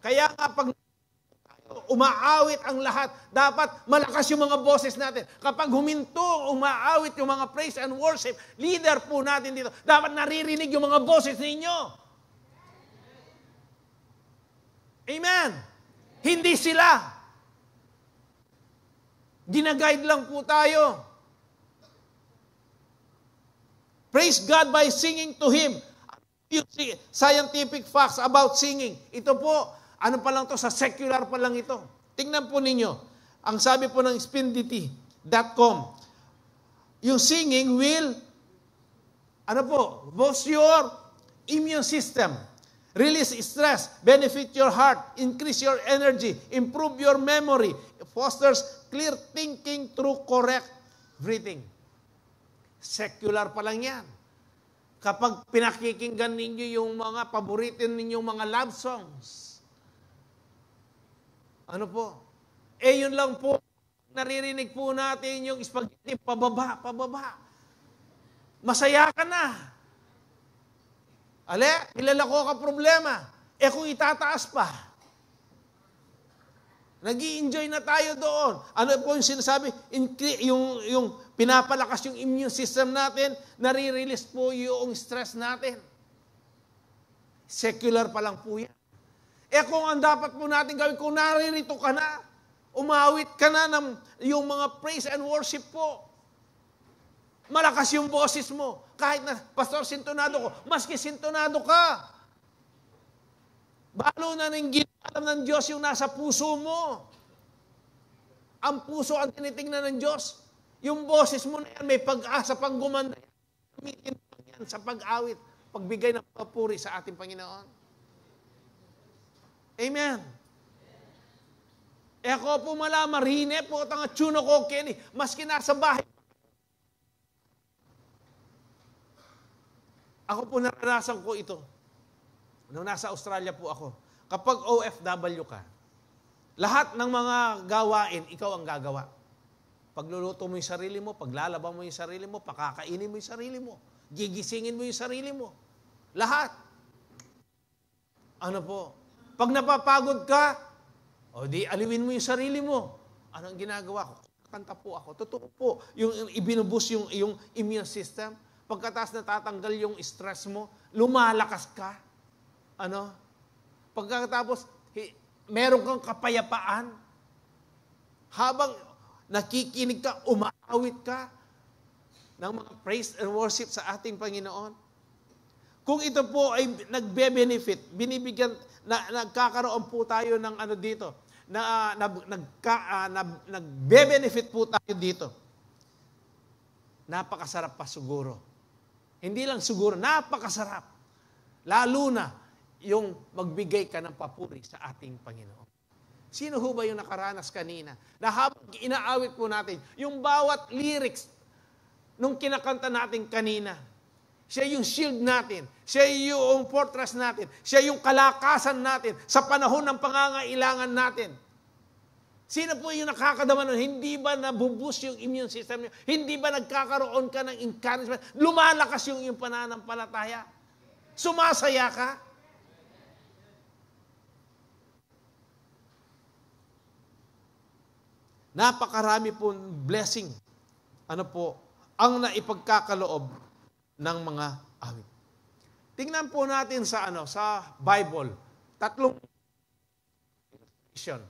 [SPEAKER 1] Kaya nga pag umaawit ang lahat, dapat malakas yung mga boses natin. Kapag huminto, umaawit yung mga praise and worship, leader po natin dito, dapat naririnig yung mga boses ninyo. Amen. Hindi sila. Ginaguide lang po tayo. Praise God by singing to Him. Yung scientific facts about singing. Ito po, ano pa lang to, sa secular pa lang ito. Tingnan po ninyo. Ang sabi po ng spindity.com, yung singing will, boost your immune system, release stress, benefit your heart, increase your energy, improve your memory, fosters clear thinking through correct breathing. Secular pa lang yan. Kapag pinakikinggan ninyo yung mga paboritin ninyong mga love songs, yun lang po, naririnig po natin yung spaghetti, pababa. Masaya ka na. Kilala ko ka problema. Kung itataas pa, nag-i-enjoy na tayo doon. Ano po yung sinasabi? Yung pinapalakas yung immune system natin, nare-release po yung stress natin. Secular pa lang po yan. Kung ang dapat po natin gawin, kung naririto ka na, umawit ka na ng yung mga praise and worship po. Malakas yung boses mo. Kahit na, Pastor, sintonado ko, maski sintonado ka. Balo na ng alam ng Diyos yung nasa puso mo. Ang puso ang tinitingnan ng Diyos. Yung boses mo na yan, may pag-asa pang gumanda. Gamitin mo yan sa pag-awit, pagbigay ng papuri sa ating Panginoon. Amen. Ako po marine po, tanga tsuno ko, Kenny, maski nasa bahay. Ako po naranasan ko ito. Nung nasa Australia po ako. Kapag OFW ka, lahat ng mga gawain, ikaw ang gagawa. Pagluluto mo yung sarili mo, paglalaba mo yung sarili mo, pakakainin mo yung sarili mo, gigisingin mo yung sarili mo. Lahat. Pag napapagod ka, di aliwin mo yung sarili mo. Anong ginagawa ko? Kanta po ako. Totoo po. Yung ibinubus yung immune system, pagkatapos natatanggal yung stress mo, lumalakas ka. Pagkatapos, meron kang kapayapaan. Habang nakikinig ka, umaawit ka ng mga praise and worship sa ating Panginoon. Kung ito po ay nagbe-benefit, binibigyan, nagkakaroon po tayo ng dito, nagbe-benefit po tayo dito. Napakasarap pa siguro. Hindi lang siguro, napakasarap. Lalo na, yung magbigay ka ng papuri sa ating Panginoon. Sino ho ba yung nakaranas kanina? Na habang inaawit po natin, yung bawat lyrics nung kinakanta natin kanina, siya yung shield natin, siya yung fortress natin, siya yung kalakasan natin sa panahon ng pangangailangan natin. Sino po yung nakakadama nun? Hindi ba nabuboost yung immune system niyo? Hindi ba nagkakaroon ka ng encouragement? Lumalakas yung iyong pananampalataya? Sumasaya ka? Napakarami po blessing. Ano po? Ang naipagkakaloob ng mga awit. Tingnan po natin sa Bible. 3 vision.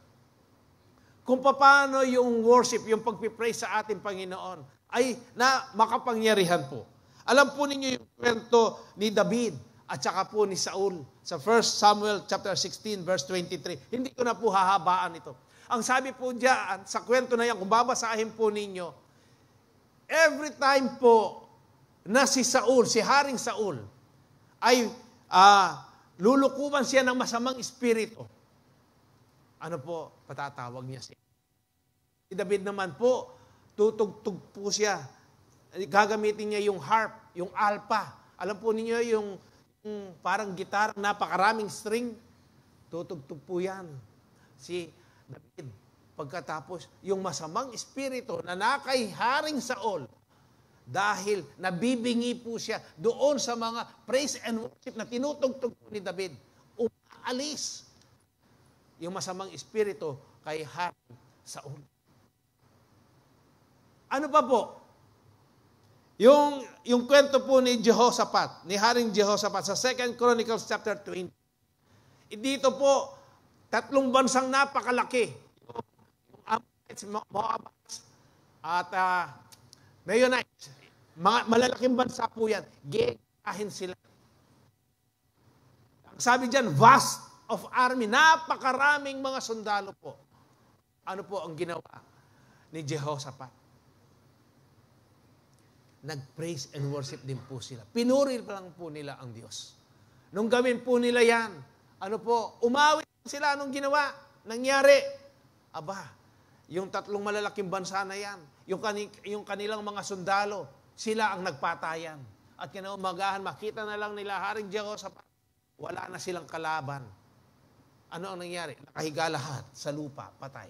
[SPEAKER 1] Kung paano yung worship, yung pagpipraise sa ating Panginoon ay makapangyarihan po. Alam po ninyo yung kwento ni David at saka po ni Saul sa 1 Samuel chapter 16 verse 23. Hindi ko na po hahabaan ito. Ang sabi po diyan sa kwento na yan, kung babasahin po ninyo, every time po na si Saul, si Haring Saul, ay lulukuban siya ng masamang espiritu. Ano po, patatawag niya siya. Si David naman po, tutugtog po siya. Gagamitin niya yung harp, yung alpa. Alam po ninyo yung parang gitar, napakaraming string. Tutugtog po yan. Si David, pagkatapos, yung masamang espiritu na nakay Haring Saul, dahil nabibingi po siya doon sa mga praise and worship na tinutugtog ni David, umaalis yung masamang espiritu kay Haring Saul. Ano pa po? Yung kwento po ni Jehoshaphat, ni Haring Jehoshaphat sa 2 Chronicles chapter 20. Dito po, 3 bansang napakalaki. Yung Ammonites, Moabites, at Meunites. Mga malalaking bansa po yan. Gegahin sila. Ang sabi dyan, vast of army. Napakaraming mga sundalo po. Ano po ang ginawa ni Jehoshaphat? Nag-praise and worship din po sila. Pinuri lang po nila ang Diyos. Nung gawin po nila yan, ano po, umawi sila. Anong ginawa? Nangyari. Aba, yung 3 malalaking bansa na yan, yung kanilang mga sundalo, sila ang nagpatayan. At kinaumagahan, makita na lang nila Haring Jehoshaphat, wala na silang kalaban. Ano ang nangyari? Nakahiga lahat sa lupa, patay.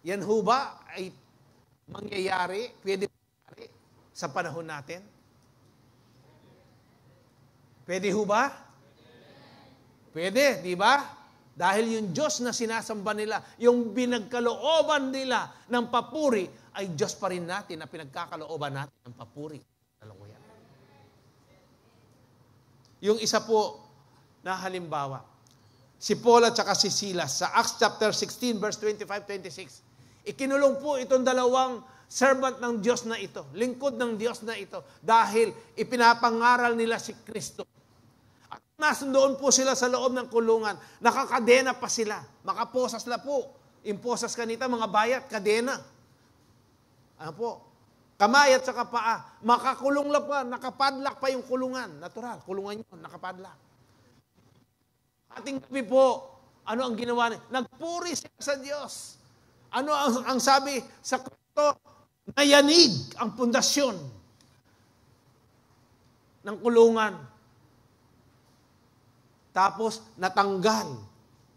[SPEAKER 1] Yan ho ba ay mangyayari, pwede mangyayari sa panahon natin? Pwede ho ba? Pwede, di ba? Dahil yung Diyos na sinasamba nila, yung pinagkalooban nila ng papuri, ay Diyos pa rin natin na pinagkakalooban natin ng papuri. Alam mo yan. Yung isa po na halimbawa, si Paul at saka si Silas sa Acts chapter 16 verse 25-26. Ikinulong po itong 2 servant ng Diyos na ito, lingkod ng Diyos na ito, dahil ipinapangaral nila si Kristo. At nasundoon po sila sa loob ng kulungan, nakakadena pa sila, makaposas na po. Imposas kanita, mga bayat, kadena. Ano po? Kamay at saka paa, makakulong lang pa, nakapadlak pa yung kulungan. Natural, kulungan yun, nakapadlak. Ating gabi po, ano ang ginawa niya? Nagpuri sila sa Diyos. Ano ang sabi sa kwento? Nayanig ang pundasyon ng kulungan. Tapos natanggal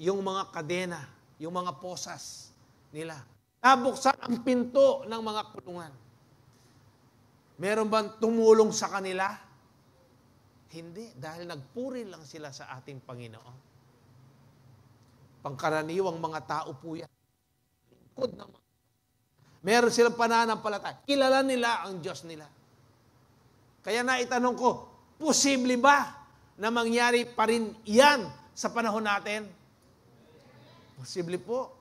[SPEAKER 1] yung mga kadena, yung mga posas nila. Nabuksan ang pinto ng mga kulungan. Meron bang tumulong sa kanila? Hindi, dahil nagpuri lang sila sa ating Panginoon. Pangkaraniwang mga tao po yan. Meron silang pananampalataya. Kilala nila ang Diyos nila. Kaya naitanong ko, posible ba na mangyari pa rin yan sa panahon natin? Posible po.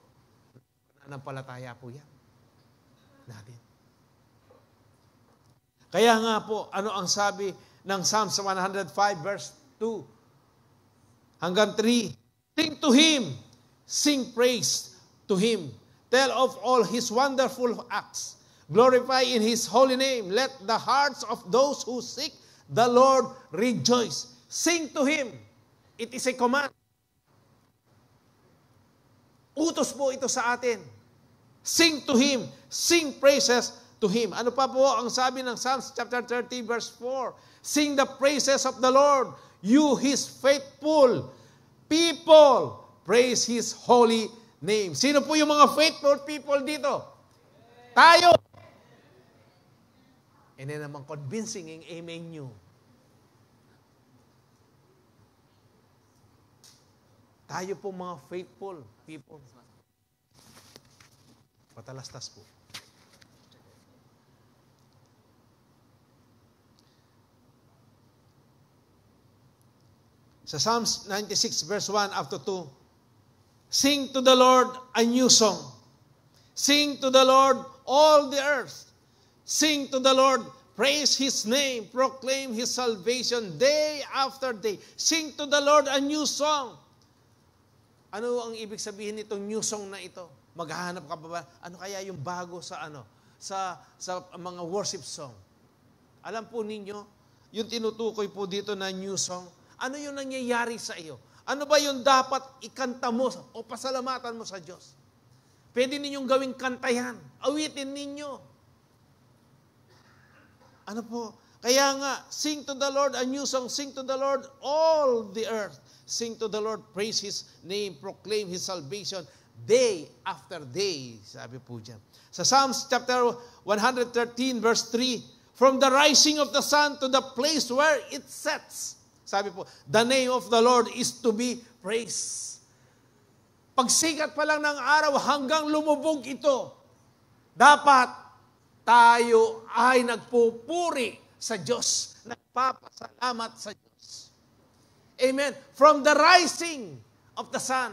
[SPEAKER 1] Pananampalataya po yan natin. Kaya nga po, ano ang sabi ng Psalms 105 verse 2 hanggang 3? Sing to Him, sing praise to Him. Tell of all His wonderful acts. Glorify in His holy name. Let the hearts of those who seek the Lord rejoice. Sing to Him. It is a command. Utos po ito sa atin. Sing to Him. Sing praises to Him. Ano pa po ang sabi ng Psalms chapter 30 verse 4? Sing the praises of the Lord, you His faithful people. Praise His holy name. Sino po yung mga faithful people dito? Tayo. And then naman convincing yung amen nyo. Tayo po mga faithful people. Patalastas po. Sa Psalms 96 verse 1 up to 2, sing to the Lord a new song. Sing to the Lord all the earth. Sing to the Lord, praise His name, proclaim His salvation day after day. Sing to the Lord a new song. Ano ang ibig sabihin nitong new song na ito? Maghahanap ka ba? Ano kaya yung bago sa mga worship song? Alam po ninyo, yung tinutukoy po dito na new song, ano yung nangyayari sa iyo? Ano ba yung dapat ikanta mo o pasalamatan mo sa Diyos? Pwede ninyong gawing kantayan. Awitin ninyo. Ano po? Kaya nga, sing to the Lord a new song. Sing to the Lord all the earth. Sing to the Lord, praise His name, proclaim His salvation day after day. Sabi po dyan. Sa Psalms chapter 113 verse 3, from the rising of the sun to the place where it sets. Sabi po, the name of the Lord is to be praised. Pagsikat pa lang ng araw hanggang lumubog ito, dapat tayo ay nagpupuri sa Diyos, nagpapasalamat sa Diyos. Amen. From the rising of the sun,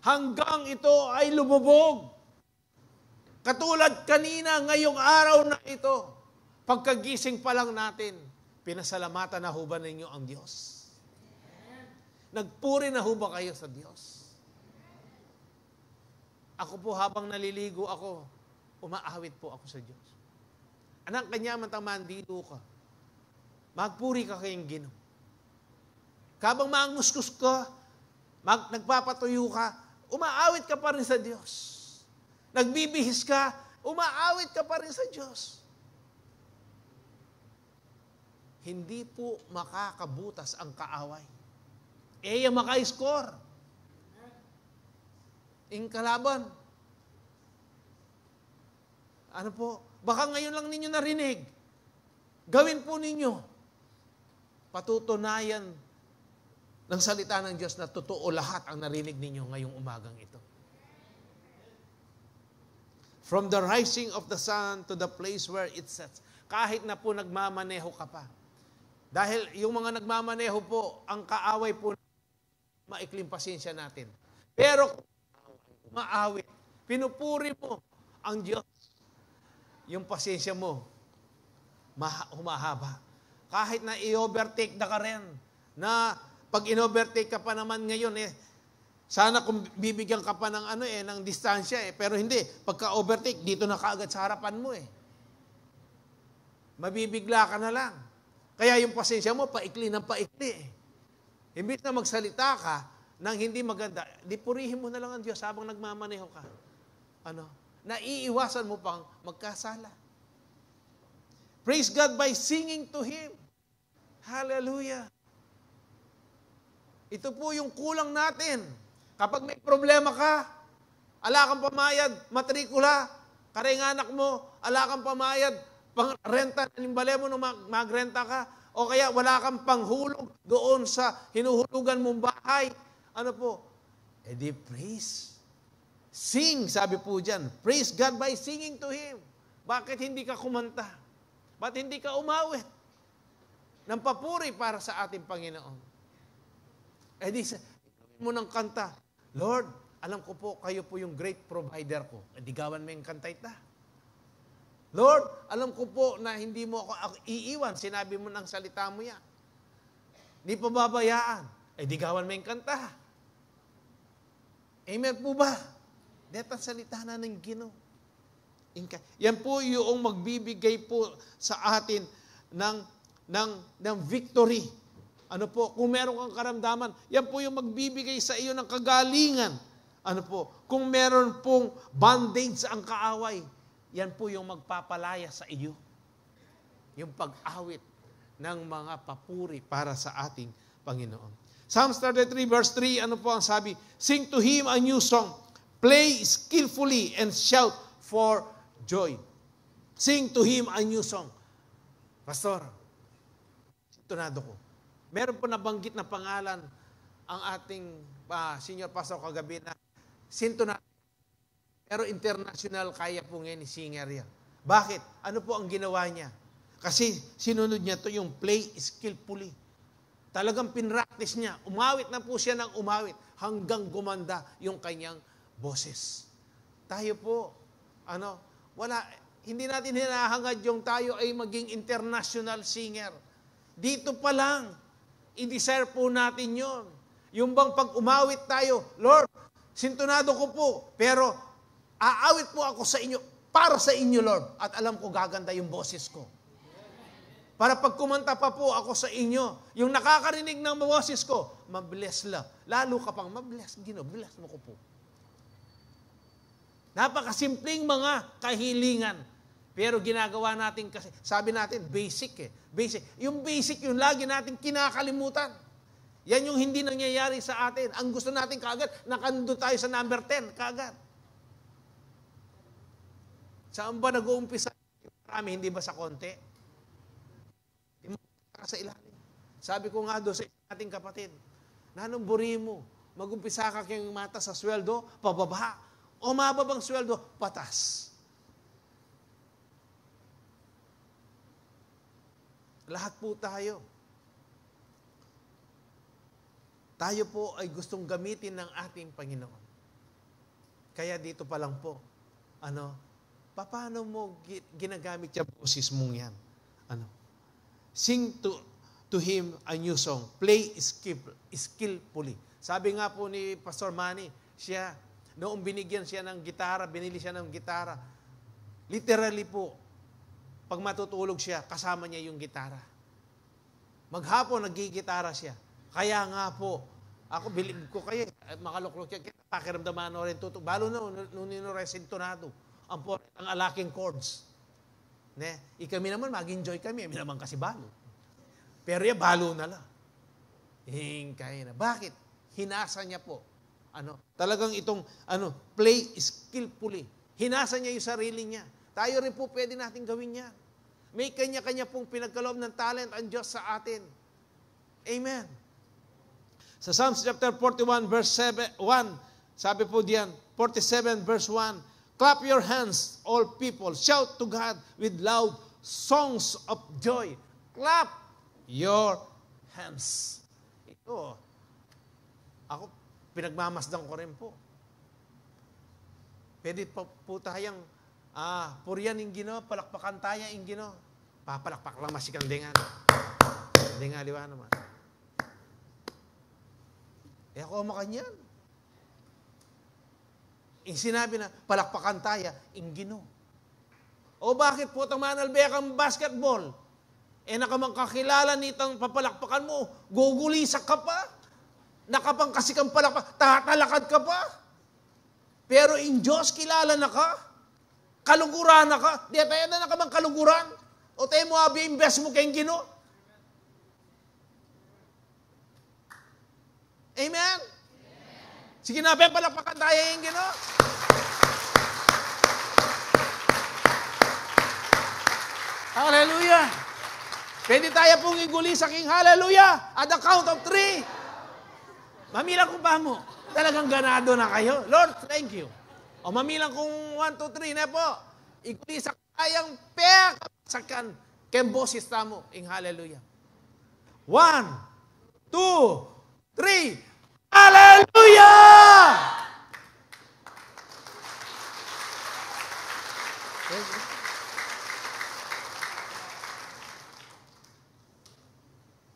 [SPEAKER 1] hanggang ito ay lumubog. Katulad kanina, ngayong araw na ito, pagkagising pa lang natin, pinasalamatan na ho ba ninyo ang Diyos? Nagpuri na ho ba kayo sa Diyos? Ako po habang naliligo ako, umaawit po ako sa Diyos. Anak kanya mantang mandido ka, magpuri ka kayong Ginoo. Kabang manguskus ka, nagpapatuyo ka, umaawit ka pa rin sa Diyos. Nagbibihis ka, umaawit ka pa rin sa Diyos. Hindi po makakabutas ang kaaway. Yung maka-score. Yung kalaban. Ano po? Baka ngayon lang ninyo narinig. Gawin po ninyo. Patutunayan ng salita ng Diyos na totoo lahat ang narinig ninyo ngayong umagang ito. From the rising of the sun to the place where it sets. Kahit na po nagmamaneho ka pa. Dahil yung mga nagmamaneho po, ang kaaway po, maikling pasensya natin. Pero, maawit, pinupuri mo ang Diyos. Yung pasensya mo, humahaba. Kahit na i-overtake na ka rin, na pag in-overtake ka pa naman ngayon, sana kung bibigyan ka pa ng ng distansya, pero hindi. Pagka-overtake, dito na kaagad sa harapan mo Mabibigla ka na lang. Kaya yung pasensya mo, paikli ng paikli. Imbis na magsalita ka ng hindi maganda, di purihin mo na lang ang Diyos habang nagmamaneho ka. Naiiwasan mo pang magkasala. Praise God by singing to Him. Hallelujah. Ito po yung kulang natin. Kapag may problema ka, ala kang pamayad, matrikula, karenganak mo, ala kang pamayad, pang-renta, nimbale mo nung magrenta ka, o kaya wala kang panghulog doon sa hinuhulugan mong bahay. Ano po? Di praise. Sing, sabi po dyan. Praise God by singing to Him. Bakit hindi ka kumanta? Ba't hindi ka umawit? Ng papuri para sa ating Panginoon. Di mo ng kanta, Lord, alam ko po, kayo po yung great provider ko. Di gawan mo yung kanta ita. Lord, alam ko po na hindi mo ako iiwan. Sinabi mo ng salita mo yan. Di pa babayaan. Di gawan mo yung kanta. Amen po ba? Deta salita na ng Ginoo. Yan po yung magbibigay po sa atin ng victory. Ano po? Kung meron kang karamdaman, yan po yung magbibigay sa iyo ng kagalingan. Ano po? Kung meron pong bondage ang kaaway, yan po yung magpapalaya sa iyo. Yung pag-awit ng mga papuri para sa ating Panginoon. Psalms 33 verse 3, ano po ang sabi? Sing to Him a new song, play skillfully and shout for joy. Sing to Him a new song. Pastor, tunado ko. Meron po nabanggit na pangalan ang ating senior pastor kagabi na sintonado. Pero international kaya po ngayon ni singer yan. Bakit? Ano po ang ginawa niya? Kasi sinunod niya to yung play skillfully. Talagang pinractice niya. Umawit na po siya ng umawit hanggang gumanda yung kanyang boses. Tayo po, hindi natin hinahangad yung tayo ay maging international singer. Dito pa lang, i-desire po natin yon. Yung bang pag umawit tayo, Lord, sintonado ko po, pero aawit po ako sa inyo, para sa inyo, Lord. At alam ko gaganda yung boses ko. Para pag kumanta pa po ako sa inyo, yung nakakarinig ng boses ko, mabless la. Lalo ka pang mabless. Bless mo ko po. Napakasimpleng mga kahilingan. Pero ginagawa natin kasi, sabi natin, basic eh. Basic. Yung basic, yung lagi natin kinakalimutan. Yan yung hindi nangyayari sa atin. Ang gusto natin kaagad, nakando tayo sa number 10, kaagad. Saan ba nag-uumpisa? Marami, hindi ba sa konti? Sa ilalim. Sabi ko nga doon sa ating kapatid, nanumburi mo, mag-umpisa ka kayong mata sa sweldo, pababa. O mababang sweldo, patas. Lahat po tayo. Tayo po ay gustong gamitin ng ating Panginoon. Kaya dito pa lang po, paano mo ginagamit yung boses mong yan? Sing to Him a new song. Play skillfully. Sabi nga po ni Pastor Manny, siya, noong binigyan siya ng gitara, binili siya ng gitara, literally po, pag matutulog siya, kasama niya yung gitara. Maghapon, nagigitara siya. Kaya nga po, ako, bilib ko kayo, makaluklok siya, pakiramdaman rin tutug. Balo na, nung ninuresintonado, ang alaking chords. Kami naman, mag-enjoy kami. Kami naman kasi balo. Pero yan, balo na lang. Kaya na. Bakit? Hinasa niya po. Talagang itong, play skillfully. Hinasa niya yung sarili niya. Tayo rin po pwede natin gawin yan. May kanya-kanya pong pinagkaloob ng talent ang Diyos sa atin. Amen. Sa Psalms chapter 41 verse 1, sabi po diyan, 47 verse 1, clap your hands, all people. Shout to God with loud songs of joy. Clap your hands. Ito, ako, pinagmamasdan ko rin po. Pwede po tayong, puriyan yung Ginoo, palakpakan tayo yung Ginoo. Papalakpak lang masikang dengan. Dengan, liwa naman. Ako makanyan. Sinabi na, palakpakan tayo, Ginoo. O bakit po itong manalbekang basketball? Nakamangkakilala nitong papalakpakan mo, gugulisak ka pa. Nakapangkasik ang palakpak, tatalakad ka pa. Pero in Diyos, kilala na ka. Kaluguran na ka. Di tayo na nakamang kaluguran. O tayo mo abi, invest mo kayong Ginoo. Amen? Sige na, palakpakan tayo yung Ginoo. Hallelujah! Pwede tayo pong iguli sa King Hallelujah at the count of 3. Mamilang kung pa mo. Talagang ganado na kayo. Lord, thank you. O mamilang kung 1, 2, 3 na po. Iguli sa kayang pekasakan kemboses tamo ing Hallelujah. 1, 2, 3. Hallelujah!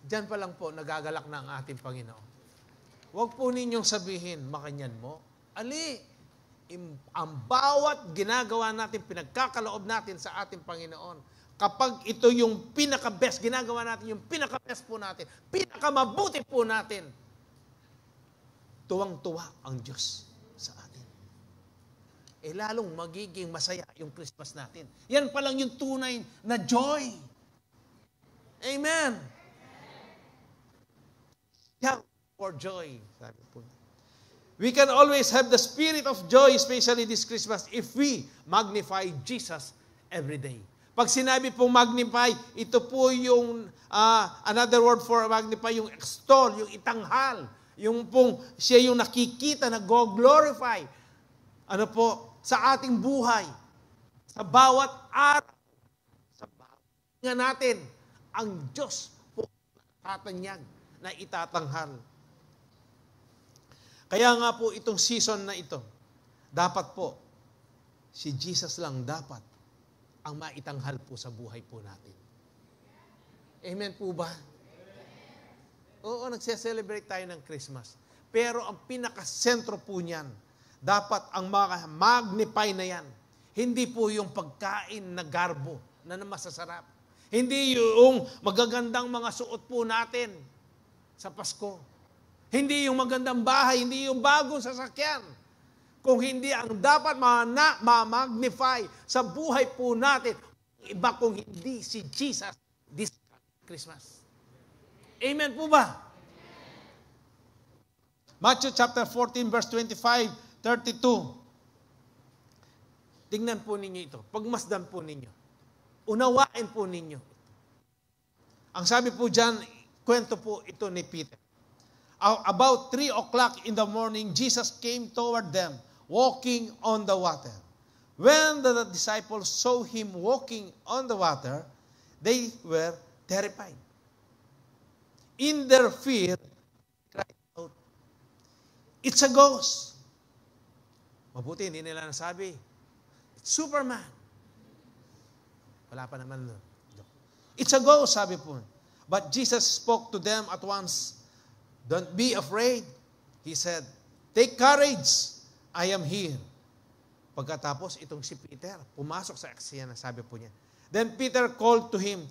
[SPEAKER 1] Diyan pa lang po, nagagalak na ang ating Panginoon. Huwag po ninyong sabihin, makanyan mo. Ang bawat ginagawa natin, pinagkakaloob natin sa ating Panginoon, kapag ito yung pinaka-best, ginagawa natin yung pinaka-best po natin, pinaka-mabuti po natin, tuwang-tuwa ang Diyos sa atin. Lalong magiging masaya yung Christmas natin. Yan pa lang yung tunay na joy. Amen. shout for joy. Sabi po. We can always have the spirit of joy, especially this Christmas, if we magnify Jesus every day. Pag sinabi pong magnify, ito po yung another word for magnify, yung extol, yung itanghal, yung pong siya yung nakikita na glorify. Ano po, sa ating buhay, sa bawat araw, sa bawat nga natin, ang Diyos po tatanyag na itatanghal. Kaya nga po itong season na ito, dapat po, si Jesus lang dapat ang maitanghal po sa buhay po natin. Amen po ba? Oo, nagse-celebrate tayo ng Christmas. Pero ang pinakasentro po niyan, dapat ang magnify na yan. Hindi po yung pagkain na garbo na masasarap. Hindi yung magagandang mga suot po natin sa Pasko. Hindi yung magandang bahay, hindi yung bagong sasakyan. Kung hindi ang dapat ma-magnify sa buhay po natin, iba kung hindi si Jesus this Christmas. Amen po ba? Matthew chapter 14 verse 25, 32. Tingnan po ninyo ito. Pagmasdan po ninyo. Unawain po ninyo. Ang sabi po dyan, kwento po ito ni Peter. About 3 o'clock in the morning, Jesus came toward them, walking on the water. When the disciples saw him walking on the water, they were terrified. In their fear, cried out, "It's a ghost." Mabuti, hindi nila nasabi, "It's Superman." Wala pa naman nun. "It's a ghost," sabi po. But Jesus spoke to them at once. "Don't be afraid," he said. "Take courage, I am here." Pagkatapos, itong si Peter, pumasok sa aksaya na sabi po niya. Then Peter called to him,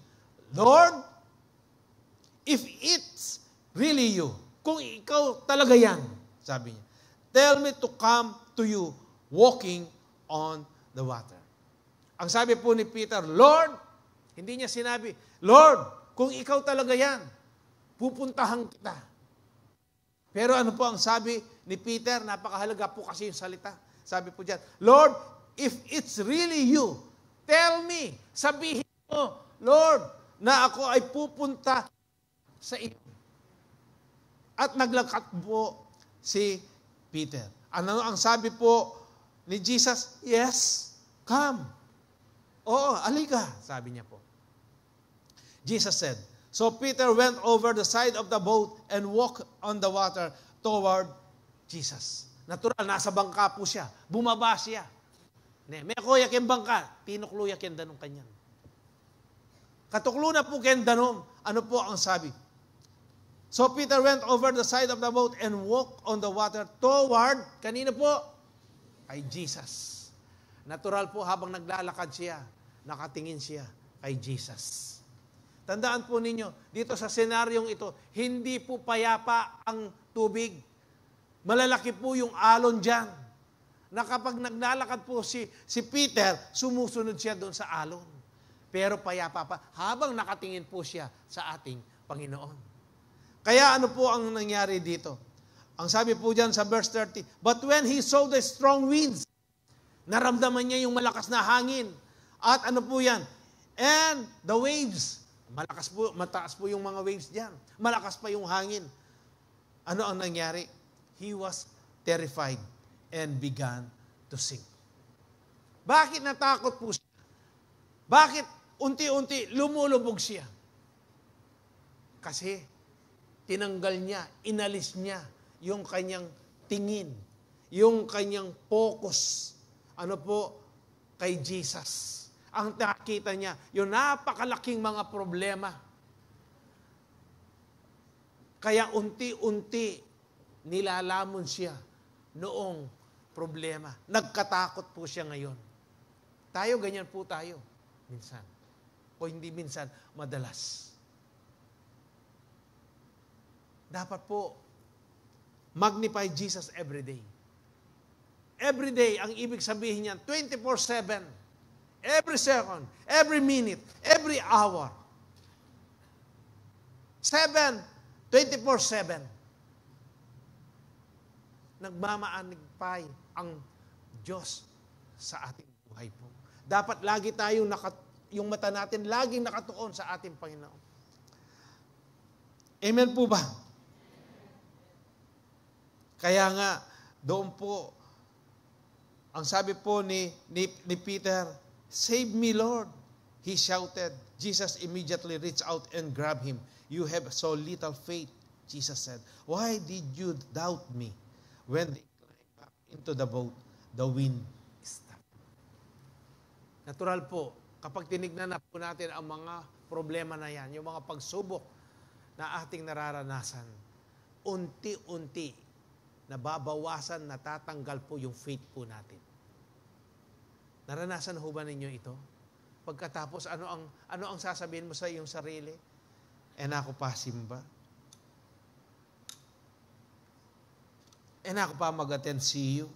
[SPEAKER 1] "Lord, if it's really you," kung ikaw talaga yan, sabi niya, "tell me to come to you walking on the water." Ang sabi po ni Peter, "Lord," hindi niya sinabi, "Lord, kung ikaw talaga yan, pupuntahan kita." Pero ano po ang sabi ni Peter? Napakahalaga po kasi yung salita. Sabi po dyan, "Lord, if it's really you, tell me." Sabihin mo, "Lord, na ako ay pupunta sa iyo." At naglakad po si Peter. Ano ang sabi po ni Jesus? "Yes, come." Oo, alika, sabi niya po. Jesus said, so Peter went over the side of the boat and walked on the water toward Jesus. Natural, nasa bangka po siya. Bumaba siya. May kuyak yung bangka, tinukluyak yung danong kanyan. Katuklo na po yung danom. Ano po ang sabi? So Peter went over the side of the boat and walked on the water toward, kanina po? Kay Jesus. Natural po habang naglalakad siya, nakatingin siya kay Jesus. Tandaan po ninyo, dito sa senaryong ito, hindi po payapa ang tubig. Malalaki po yung alon dyan. Na kapag naglalakad po si Peter, sumusunod siya doon sa alon. Pero payapa pa, habang nakatingin po siya sa ating Panginoon. Kaya ano po ang nangyari dito? Ang sabi po dyan sa verse 30, "But when he saw the strong winds," naramdaman niya yung malakas na hangin. At ano po yan? "And the waves," mataas po yung mga waves diyan. Malakas pa yung hangin. Ano ang nangyari? He was terrified and began to sink. Bakit natakot po siya? Bakit unti-unti lumulubog siya? Kasi tinanggal niya, inalis niya yung kanyang tingin, yung kanyang focus, ano po, kay Jesus. Ang nakita niya, yung napakalaking mga problema. Kaya unti-unti nilalamon siya noong problema. Nagkatakot po siya ngayon. Tayo, ganyan po tayo. Minsan. O hindi minsan, madalas. Dapat po, magnify Jesus every day. Every day, ang ibig sabihin niyan, 24/7. Every second, every minute, every hour. 24/7. nagmamaanigpay ang Diyos sa ating buhay po. Dapat lagi tayong yung mata natin laging nakatuon sa ating Panginoon. Amen po ba? Kaya nga, doon po, ang sabi po ni Peter, "Save me, Lord." He shouted. Jesus immediately reached out and grabbed him. "You have so little faith," Jesus said. "Why did you doubt me?" When they climbed back into the boat, the wind stopped. Natural po, kapag tinignan na po natin ang mga problema na yan, yung mga pagsubok na ating nararanasan, unti-unti nababawasan, natatanggal po yung faith po natin. Naranasan ho ba ninyo ito? Pagkatapos, ano ang sasabihin mo sa iyong sarili? Ako pa simba? Ako pa mag-attend CU?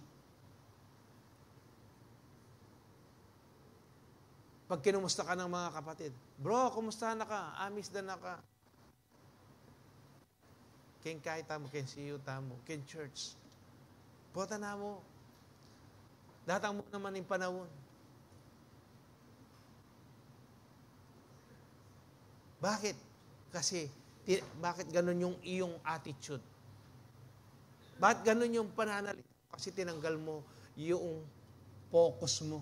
[SPEAKER 1] Pag kinumusta ka ng mga kapatid, "Bro, kumusta na ka? Amis na ka." Ken kahit tamo, ken CU tamo, ken church. Bota na mo. Datang mo naman yung panahon. Bakit? Kasi, bakit ganun yung iyong attitude? Bakit ganun yung pananalita? Kasi tinanggal mo yung focus mo.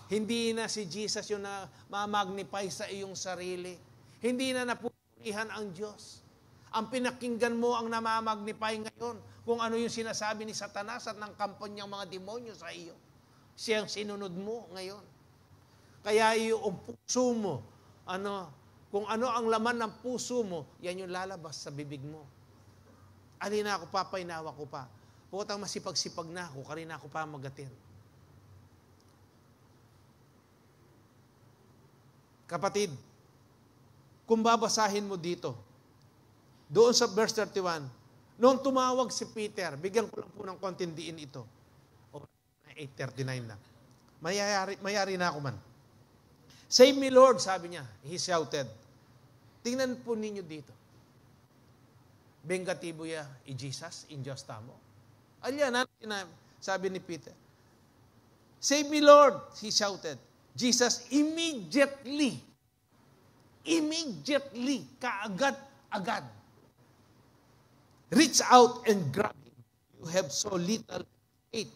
[SPEAKER 1] Hindi na si Jesus yung na ma-magnify sa iyong sarili. Hindi na napupurihan ang Diyos. Ang pinakinggan mo ang namamagnify ngayon kung ano yung sinasabi ni Satanas at ng kampanyang mga demonyo sa iyo. Siyang sinunod mo ngayon. Kaya yung puso mo, kung ano ang laman ng puso mo, yan yung lalabas sa bibig mo. Alina ako pa, painawa ko pa. Putang masipag-sipag na ako, karina ako pa magatin. Kapatid, kung babasahin mo dito, doon sa verse 31, noong tumawag si Peter, bigyan ko lang po ng konting diin ito. 8:39 na. Mayari na ako man. "Save me, Lord," sabi niya. He shouted. Tingnan po ninyo dito. Vengativo ya i Jesus in just tamo. Alyan, sabi ni Peter. "Save me, Lord," he shouted. Jesus immediately, kaagad-agad, reach out and grab him. "You have so little faith."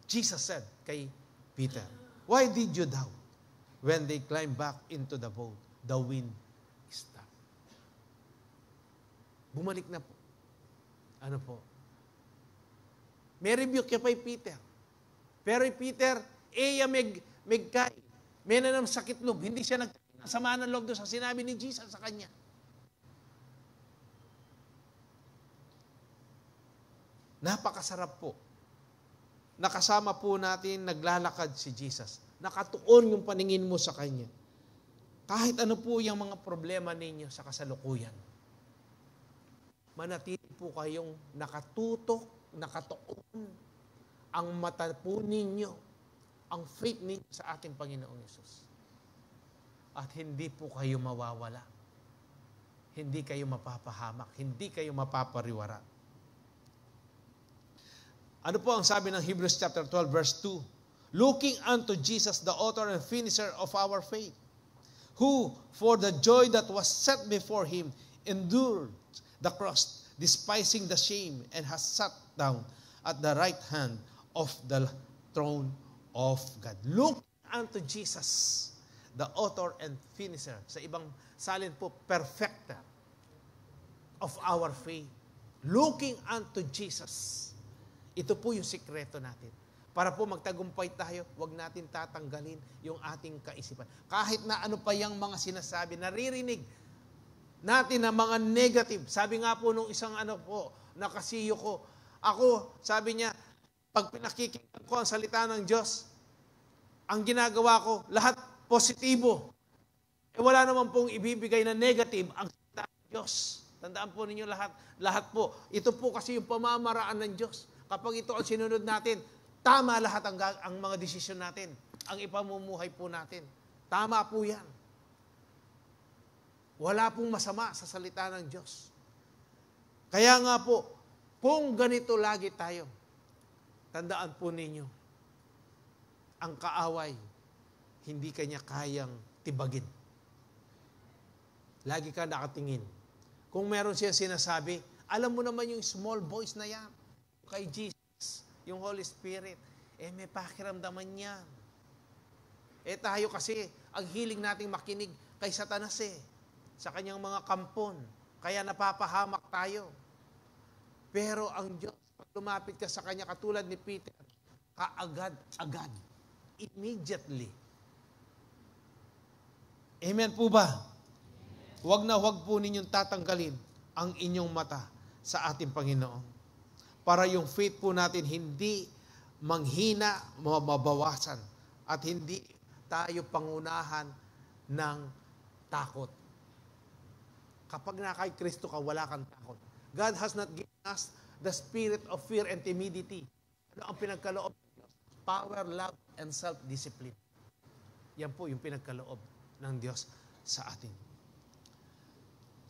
[SPEAKER 1] Jesus said kay Peter, "Why did you doubt?" When they climbed back into the boat, the wind stopped. Bumalik na po. Ano po? May rebuke kay Peter. Pero Peter, megkay. May nanam sakit loob. Hindi siya nagsama ng loob doon sa sinabi ni Jesus sa kanya. Napakasarap po. Nakasama po natin, naglalakad si Jesus. Nakatuon yung paningin mo sa Kanya. Kahit ano po yung mga problema ninyo sa kasalukuyan. Manatili po kayong nakatutok, nakatuon. Ang mata po ninyo, ang faith ninyo sa ating Panginoong Yesus. At hindi po kayo mawawala. Hindi kayo mapapahamak. Hindi kayo mapapariwara. Ano po ang sabi ng Hebrews chapter 12 verse 2? "Looking unto Jesus, the author and finisher of our faith, who, for the joy that was set before him, endured the cross, despising the shame, and has sat down at the right hand of the throne of God." Look unto Jesus, the author and finisher. Sa ibang salin po, perfecter of our faith. Looking unto Jesus. Ito po yung sikreto natin. Para po magtagumpay tayo, huwag natin tatanggalin yung ating kaisipan. Kahit na ano pa yung mga sinasabi, naririnig natin na mga negative. Sabi nga po nung isang nakasiyo ko, ako, sabi niya, pag pinakikinggan ko ang salita ng Diyos, ang ginagawa ko, lahat positibo. Wala naman pong ibibigay na negative ang salita ng Diyos. Tandaan po ninyo lahat po. Ito po kasi yung pamamaraan ng Diyos. Kapag ito ang sinunod natin, tama lahat ang mga desisyon natin. Ang ipamumuhay po natin. Tama po yan. Wala pong masama sa salita ng Diyos. Kaya nga po, Kung ganito lagi tayo, tandaan po ninyo, ang kaaway, hindi kanya kayang tibagin. Lagi ka nakatingin. Kung meron siya sinasabi, alam mo naman yung small voice na yan, kay Jesus, yung Holy Spirit, may pakiramdaman yan. Tayo kasi, ang hiling nating makinig kay Satanas sa kanyang mga kampon, kaya napapahamak tayo. Pero ang Diyos, pag lumapit ka sa Kanya, katulad ni Peter, kaagad-agad, immediately. Amen po ba? Huwag na huwag po ninyong tatanggalin ang inyong mata sa ating Panginoon. Para yung faith po natin hindi manghina, mabawasan, at hindi tayo pangunahan ng takot. Kapag na kay Kristo ka, wala kang takot. God has not given us the spirit of fear and timidity. Ano ang pinagkaloob ng Diyos? Power, love, and self-discipline. Yan po yung pinagkaloob ng Diyos sa atin.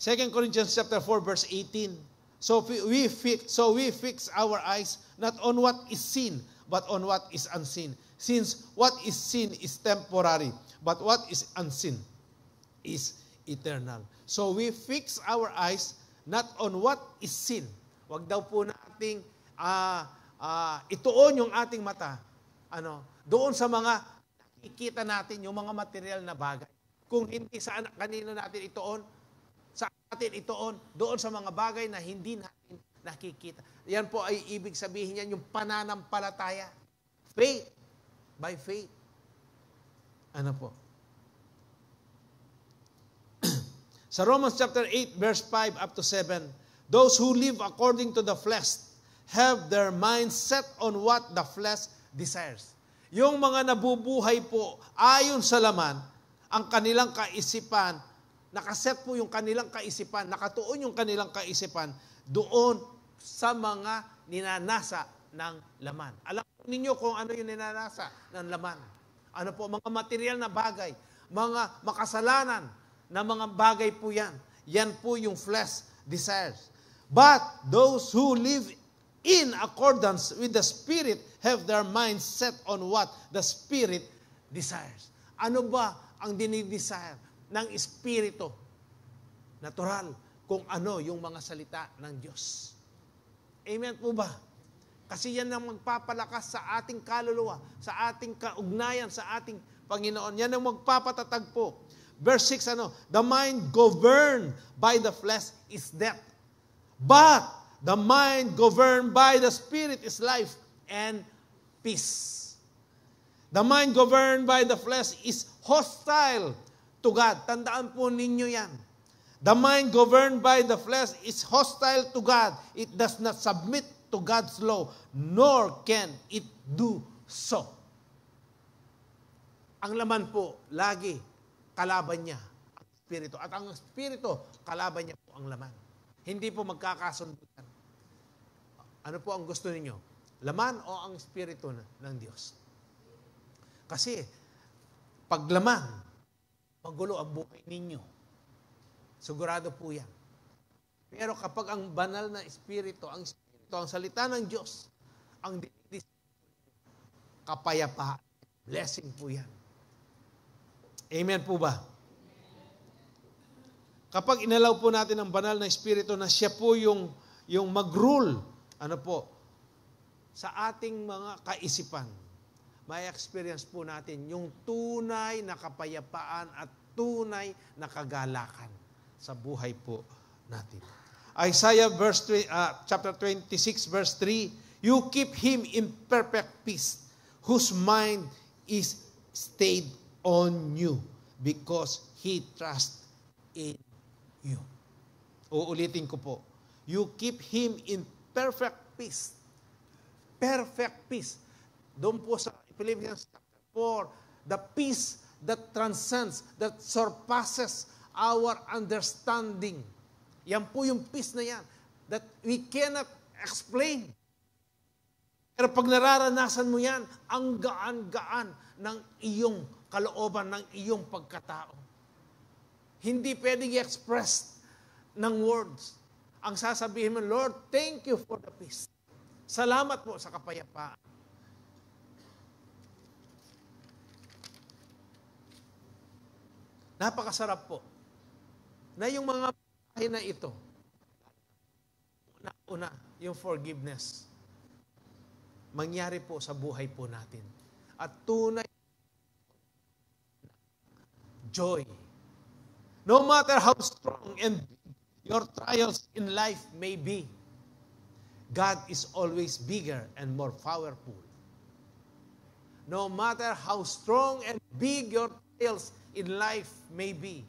[SPEAKER 1] 2 Corinthians chapter 4, verse 18. So we fix our eyes not on what is seen, but on what is unseen. Since what is seen is temporary, but what is unseen is eternal. So we fix our eyes not on what is seen. Wag daw po nating ituon yung ating mata doon sa mga nakikita natin, yung mga material na bagay. Kung hindi sa kanino natin ituon, sa atin ituon doon sa mga bagay na hindi natin nakikita. Yan po ay ibig sabihin yan, yung pananampalataya. Faith. By faith. Ano po? Sa Romans chapter 8, verse 5 up to 7, those who live according to the flesh have their minds set on what the flesh desires. Yung mga nabubuhay po ayon sa laman, ang kanilang kaisipan, nakaset po yung kanilang kaisipan, nakatuon yung kanilang kaisipan doon sa mga ninanasa ng laman. Alam ninyo kung ano yung ninanasa ng laman. Ano po, mga material na bagay, mga makasalanan na mga bagay po yan. Yan po yung flesh desires. But those who live in accordance with the Spirit have their minds set on what the Spirit desires. Ano ba ang dinidesire ng Espiritu? Natural, kung ano yung mga salita ng Diyos. Amen po ba? Kasi yan ang magpapalakas sa ating kaluluwa, sa ating kaugnayan, sa ating Panginoon. Yan ang magpapatatag po. Verse 6, the mind governed by the flesh is death. But the mind governed by the Spirit is life and peace. The mind governed by the flesh is hostile to God. Tandaan po ninyo yan. The mind governed by the flesh is hostile to God. It does not submit to God's law, nor can it do so. Ang laman po, lagi, kalaban niya ang Espiritu. At ang Espiritu, kalaban niya po ang laman. Hindi po magkakasundutan. Ano po ang gusto ninyo? Laman o ang Espiritu ng Diyos? Kasi, pag laman, magulo ang buhay ninyo. Sigurado po yan. Pero kapag ang banal na Espiritu, ang salita ng Diyos, ang kapayapaan, blessing po yan. Amen po ba? Kapag inalaw po natin ang banal na Espiritu na siya po yung mag-rule, sa ating mga kaisipan, may experience po natin yung tunay na kapayapaan at tunay na kagalakan sa buhay po natin. Isaiah chapter 26 verse 3, you keep him in perfect peace, whose mind is stayed on you, because he trusts in you. Uulitin ko po. You keep him in perfect peace. Perfect peace. Doon po sa Philippians chapter 4, the peace that transcends, that surpasses our understanding. Yan po yung peace na yan that we cannot explain. Pero pag nararanasan mo yan, ang gaan-gaan ng iyong kalooban, ng iyong pagkatao. Hindi pwedeng i-express ng words ang sasabihin mo, Lord, thank you for the peace. Salamat po sa kapayapaan. Napakasarap po na yung mga bahay na ito, una, yung forgiveness, mangyari po sa buhay po natin. At tunay joy. No matter how strong and your trials in life may be, God is always bigger and more powerful. No matter how strong and big your trials in life may be,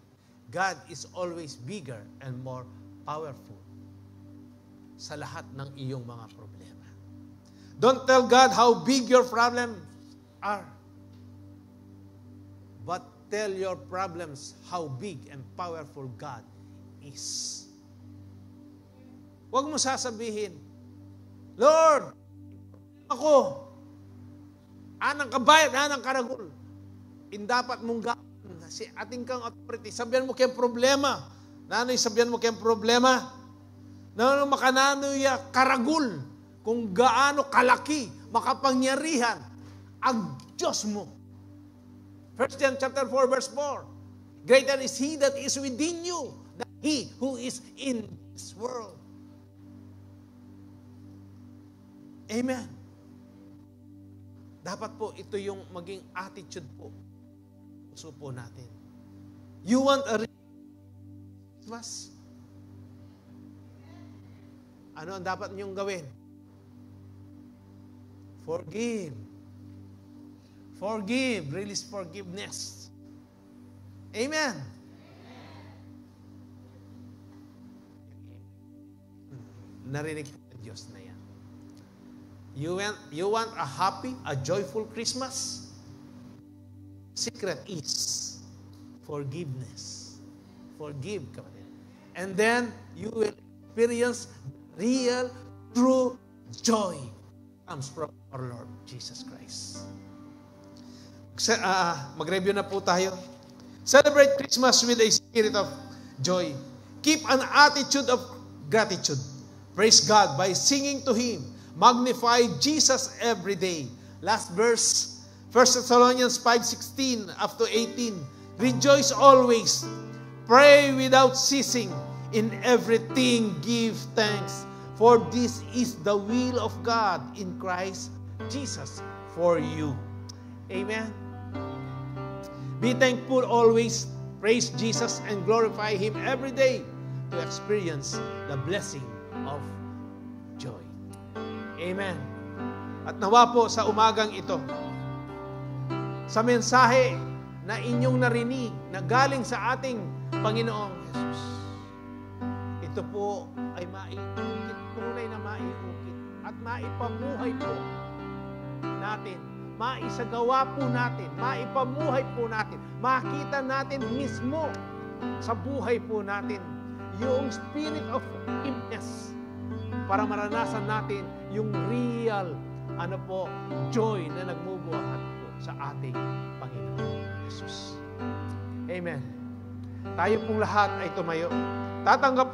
[SPEAKER 1] God is always bigger and more powerful sa lahat ng iyong mga problema. Don't tell God how big your problems are, but tell your problems how big and powerful God is. Huwag mo sasabihin, Lord, ako, anang kabayad, anang karagul. Dapat mong gawin si ating kang authority. Sabihan mo kayong problema. Nano'y sabihan mo kayong problema? Nano'y makanano'y karagul. Kung gaano kalaki, makapangyarihan ang Diyos mo. 1 John chapter 4, verse 4. Greater is He that is within you than he who is in this world. Amen. Dapat po ito yung maging attitude po. Puso po natin. You want a Christmas? Ano ang dapat niyong gawin? Forgive. Forgive. Release forgiveness. Amen. Narinig po ng Diyos na yan. You want a happy, a joyful Christmas? Secret is forgiveness. Forgive, kapatid. And then, you will experience real, true joy comes from our Lord Jesus Christ. Mag-review na po tayo. Celebrate Christmas with a spirit of joy. Keep an attitude of gratitude. Praise God by singing to Him. Magnify Jesus every day. Last verse, 1 Thessalonians 5:16 up to 18. Rejoice always. Pray without ceasing. In everything give thanks. For this is the will of God in Christ Jesus for you. Amen. Be thankful always. Praise Jesus and glorify Him every day to experience the blessing of joy. Amen. At nawa po sa umagang ito, sa mensahe na inyong narinig na galing sa ating Panginoong Jesus, ito po ay maiukit, tunay na maiukit at maipamuhay po natin, maisagawa po natin, maipamuhay po natin, makita natin mismo sa buhay po natin yung spirit of forgiveness para maranasan natin yung real joy na nagbubuhat po sa ating Panginoon Jesus. Amen. Tayo pong lahat ay tumayo. Tatanggap